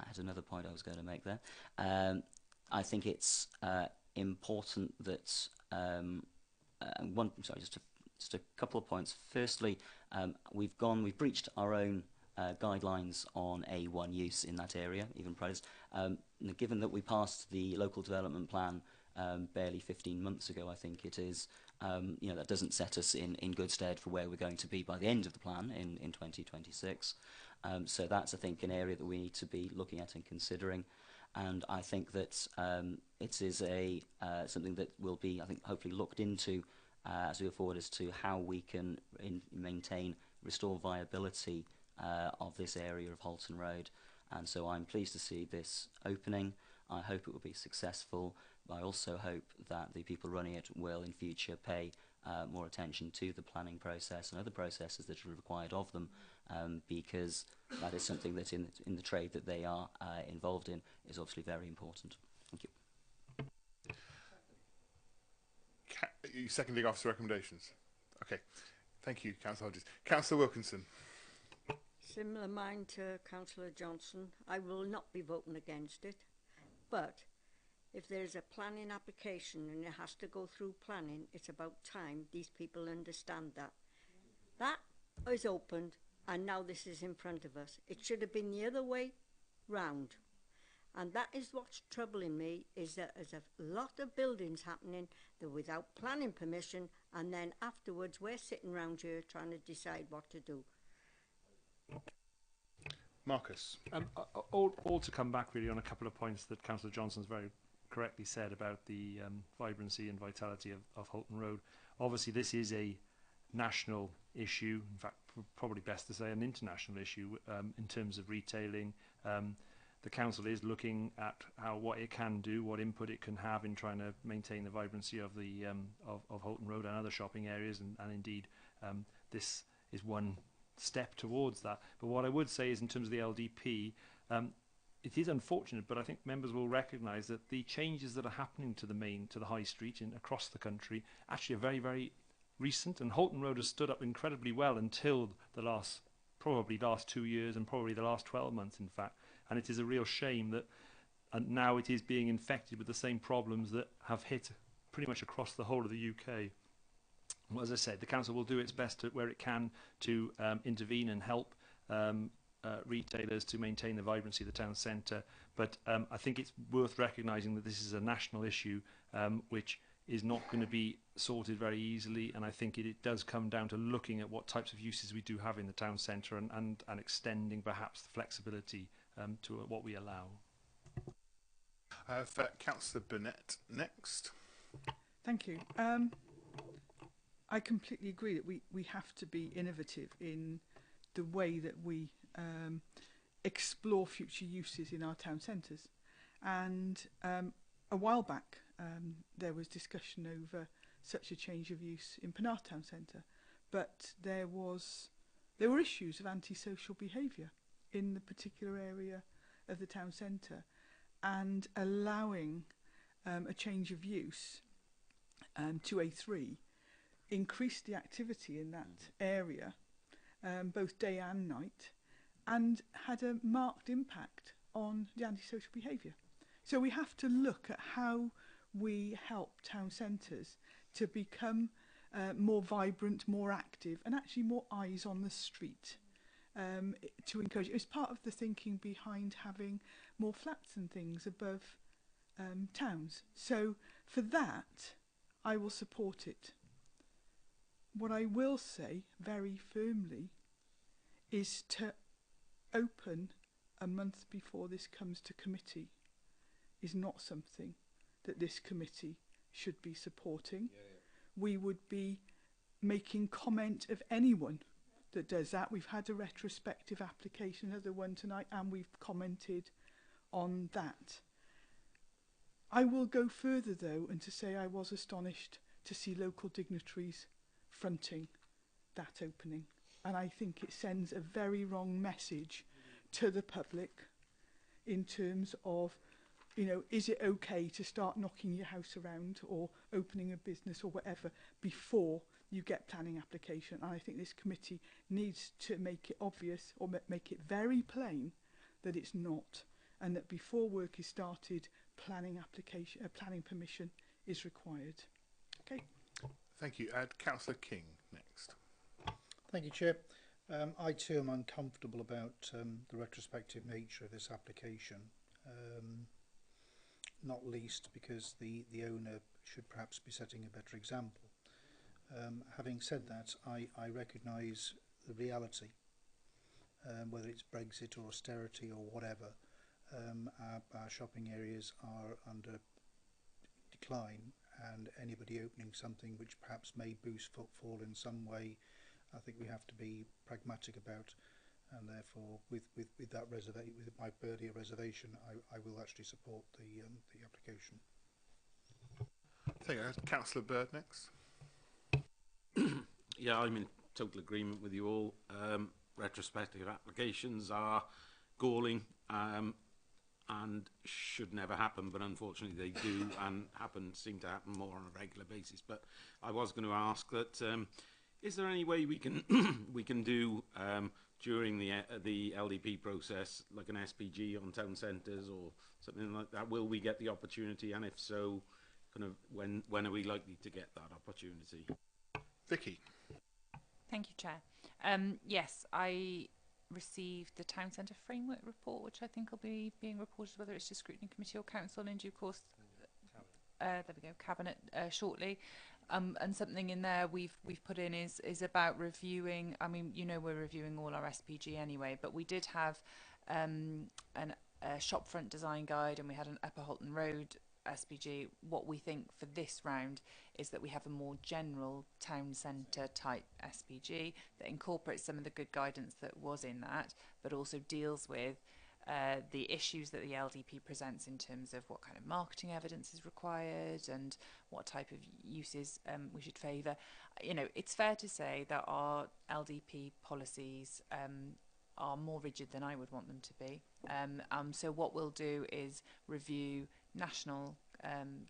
had another point I was going to make there. I think it's important that just a couple of points. Firstly, we've breached our own guidelines on A1 use in that area, even Pres. Given that we passed the local development plan barely 15 months ago, I think it is, you know, that doesn't set us in good stead for where we're going to be by the end of the plan in 2026. So that's, I think, an area that we need to be looking at and considering. And I think that it is something that will be, I think, hopefully looked into as we go forward, as to how we can restore viability of this area of Holton Road. And so I'm pleased to see this opening. I hope it will be successful, but I also hope that the people running it will in future pay more attention to the planning process and other processes that are required of them, because that is something that in the trade that they are involved in is obviously very important. Thank you. Are you seconding officer recommendations? Okay. Thank you, Councillor Hodges. Councillor Wilkinson. Similar mind to Councillor Johnson. I will not be voting against it, but if there's a planning application and it has to go through planning, it's about time these people understand that. That is opened, and now this is in front of us. It should have been the other way round. And that is what's troubling me, is that there's a lot of buildings happening that without planning permission, and then afterwards we're sitting around here trying to decide what to do. Marcus. All to come back really on a couple of points that Councillor Johnson's very correctly said about the vibrancy and vitality of Holton Road. Obviously this is a national issue, in fact probably best to say an international issue in terms of retailing. The council is looking at what it can do, what input it can have in trying to maintain the vibrancy of the of Holton Road and other shopping areas, and indeed this is one step towards that. But what I would say is, in terms of the LDP, it is unfortunate, but I think members will recognise that the changes that are happening to the high street across the country actually are very, very recent, and Holton Road has stood up incredibly well until probably last 2 years, and probably the last 12 months in fact. And it is a real shame that now it is being infected with the same problems that have hit pretty much across the whole of the UK. Well, as I said, the council will do its best where it can to intervene and help retailers to maintain the vibrancy of the town centre. But I think it's worth recognising that this is a national issue which is not going to be sorted very easily, and I think it does come down to looking at what types of uses we do have in the town centre and extending perhaps the flexibility to what we allow. For Councillor Burnett next. Thank you. I completely agree that we have to be innovative in the way that we explore future uses in our town centres. And a while back there was discussion over such a change of use in Penarth Town Centre, but there were issues of antisocial behaviour in the particular area of the town centre, and allowing a change of use to A3 increased the activity in that area, both day and night, and had a marked impact on the antisocial behaviour. So we have to look at how we help town centres to become more vibrant, more active, and actually more eyes on the street. To encourage it was part of the thinking behind having more flats and things above towns. So for that, I will support it. What I will say very firmly is to open a month before this comes to committee is not something that this committee should be supporting. We would be making comment of anyone that does that. We've had a retrospective application of the one tonight, and we've commented on that. I will go further, though, and to say I was astonished to see local dignitaries fronting that opening. And I think it sends a very wrong message to the public in terms of, you know, is it okay to start knocking your house around or opening a business or whatever before you get planning application? And I think this committee needs to make it obvious or make it very plain that it's not, and that before work is started, planning application, planning permission is required. Okay. Thank you. Councillor King next. Thank you, Chair. I too am uncomfortable about the retrospective nature of this application, not least because the owner should perhaps be setting a better example. Having said that, I recognise the reality, whether it's Brexit or austerity or whatever. Our shopping areas are under decline, and anybody opening something which perhaps may boost footfall in some way, I think we have to be pragmatic about, and therefore with that with my earlier reservation, I will actually support the application. Thank you. Councillor Bird next. Yeah, I'm in total agreement with you all. Retrospective applications are galling and should never happen, but unfortunately they do, and seem to happen more on a regular basis. But I was going to ask that, is there any way we can we can do during the LDP process, like an SPG on town centres or something like that? Will we get the opportunity, and if so, kind of when are we likely to get that opportunity? Vicky. Thank you, Chair. Yes, I received the Town Centre Framework Report, which I think will be being reported, whether it's to Scrutiny Committee or Council in due course. There we go, Cabinet shortly. And something in there we've put in is about reviewing. I mean, you know, we're reviewing all our SPG anyway, but we did have a shopfront design guide, and we had an Upper Holton Road SPG. What we think for this round is that we have a more general town centre type SPG that incorporates some of the good guidance that was in that, but also deals with the issues that the LDP presents in terms of what kind of marketing evidence is required and what type of uses we should favour. You know, it's fair to say that our LDP policies are more rigid than I would want them to be. So what we'll do is review national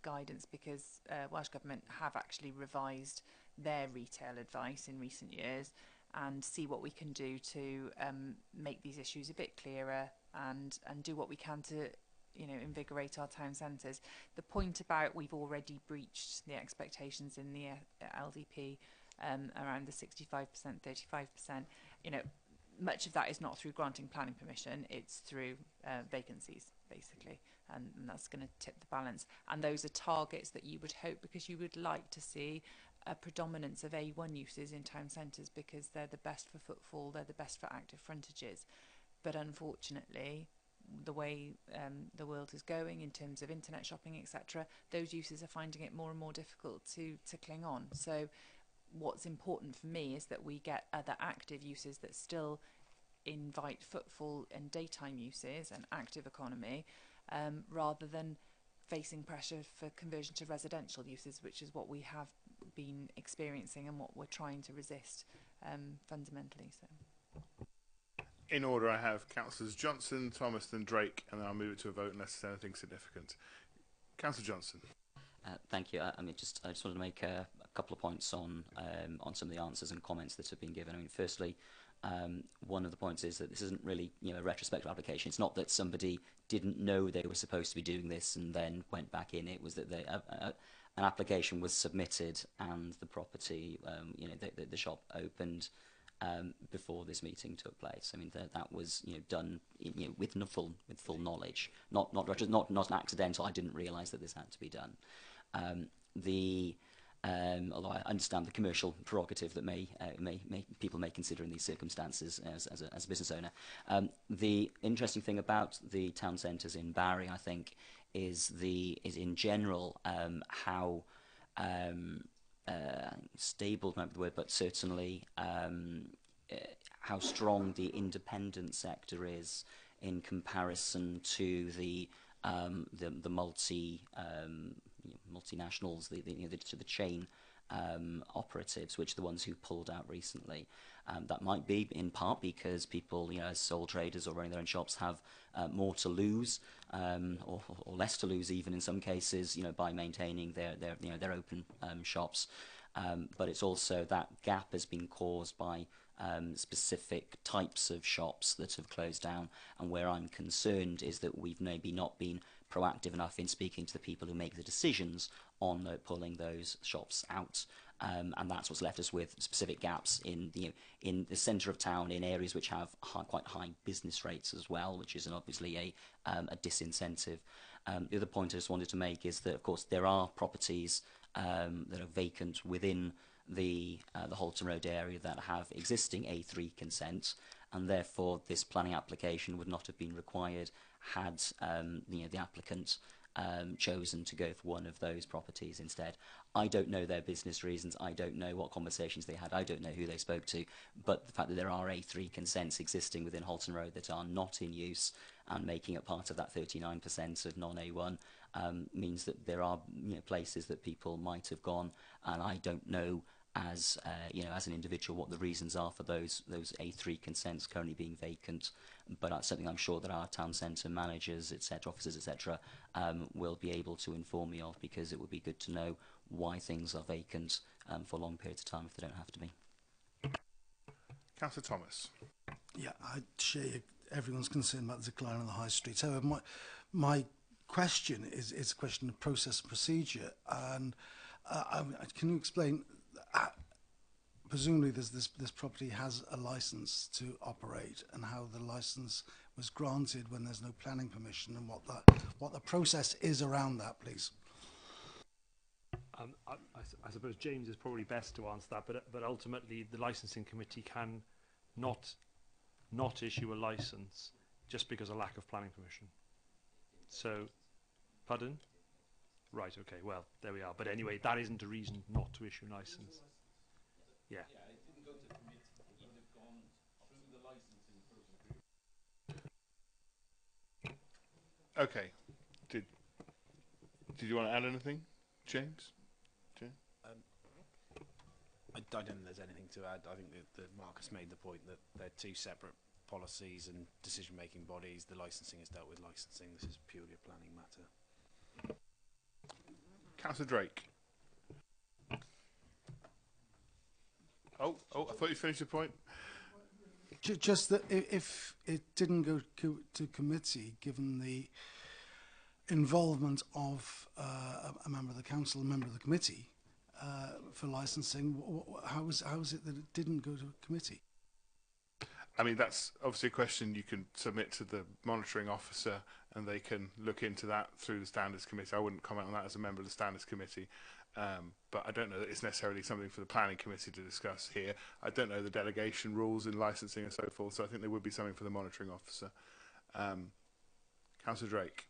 guidance, because Welsh Government have actually revised their retail advice in recent years, and see what we can do to make these issues a bit clearer and do what we can to, you know, invigorate our town centres. The point about we've already breached the expectations in the LDP around the 65%, 35%, you know, much of that is not through granting planning permission, it's through vacancies, basically, and that's going to tip the balance. And those are targets that you would hope, because you would like to see a predominance of A1 uses in town centres, because they're the best for footfall, they're the best for active frontages. But unfortunately, the way the world is going in terms of internet shopping, etc., those uses are finding it more and more difficult to cling on. So what's important for me is that we get other active uses that still invite footfall and daytime uses and active economy, rather than facing pressure for conversion to residential uses, which is what we have been experiencing and what we're trying to resist fundamentally. So, in order, I have Councillors Johnson, Thomas and Drake, and then I'll move it to a vote unless there's anything significant. Councillor Johnson. Thank you. I just wanted to make a couple of points on some of the answers and comments that have been given. I mean, firstly, one of the points is that this isn't really, a retrospective application. It's not that somebody didn't know they were supposed to be doing this and then went back in. It was that an application was submitted and the property, the shop opened before this meeting took place. I mean, that was done with full knowledge, not an accidental. I didn't realise that this had to be done. Although I understand the commercial prerogative that people may consider in these circumstances as a business owner. The interesting thing about the town centres in Barry, I think, is in general how stable, not the word, but certainly how strong the independent sector is in comparison to the multinationals, the chain operatives, which are the ones who pulled out recently. That might be in part because people, as sole traders or running their own shops, have more to lose, or less to lose, even in some cases, by maintaining their open shops. But it's also that gap has been caused by specific types of shops that have closed down, and where I'm concerned is that we've maybe not been proactive enough in speaking to the people who make the decisions on pulling those shops out, and that's what's left us with specific gaps in the centre of town, in areas which have quite high business rates as well, which is obviously a disincentive. The other point I just wanted to make is that, of course, there are properties that are vacant within the Halton Road area that have existing A3 consent, and therefore this planning application would not have been required had the applicant chosen to go for one of those properties instead. I don't know their business reasons, I don't know what conversations they had, I don't know who they spoke to, but the fact that there are A3 consents existing within Halton Road that are not in use and making up part of that 39% of non-A1 means that there are places that people might have gone, and I don't know as an individual what the reasons are for those A3 consents currently being vacant, but that's something I'm sure that our town centre managers, etc., officers, etc., will be able to inform me of, because it would be good to know why things are vacant for long periods of time if they don't have to be. Councillor Thomas. Yeah, I share everyone's concern about the decline on the high street. However, my question is a question of process and procedure, and can you explain? Presumably, this property has a license to operate, and how the license was granted when there's no planning permission, and what the process is around that, please. I suppose James is probably best to answer that, but ultimately the licensing committee can not issue a license just because of lack of planning permission. So, pardon? Right, okay, well, there we are. But anyway, that isn't a reason not to issue a license. Yeah. Yeah, it didn't go to committee. It would have gone through the licensing process. Okay. Did you want to add anything, James? I don't think there's anything to add. I think that Marcus made the point that they're two separate policies and decision-making bodies. The licensing is dealt with licensing. This is purely a planning matter. Councillor Drake. Oh, I thought you finished your point. Just that if it didn't go to committee, given the involvement of a member of the council, a member of the committee, for licensing, how is it that it didn't go to committee? I mean, that's obviously a question you can submit to the monitoring officer, and they can look into that through the standards committee. I wouldn't comment on that as a member of the standards committee, but I don't know that it's necessarily something for the planning committee to discuss here. I don't know the delegation rules in licensing and so forth, so I think there would be something for the monitoring officer. Councillor Drake.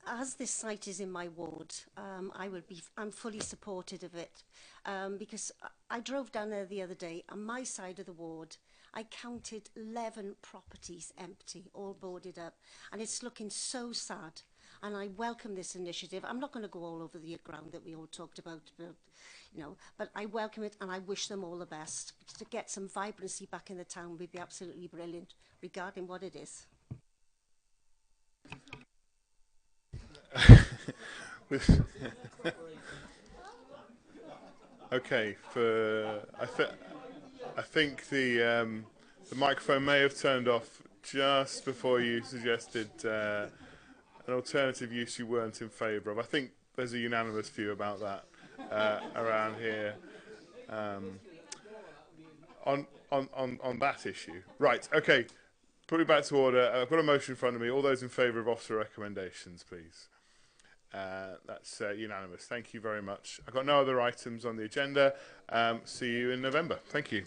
As this site is in my ward, I'm fully supportive of it, because I drove down there the other day, and my side of the ward, I counted 11 properties empty, all boarded up, and it's looking so sad. And I welcome this initiative. I'm not going to go all over the ground that we all talked about, but I welcome it, and I wish them all the best. To get some vibrancy back in the town would be absolutely brilliant, regarding what it is. Okay, I think the microphone may have turned off just before you suggested an alternative use you weren't in favour of. I think there's a unanimous view about that around here on that issue. Right, okay. Put it back to order. I've got a motion in front of me. All those in favour of officer recommendations, please. That's unanimous. Thank you very much. I've got no other items on the agenda. See you in November. Thank you.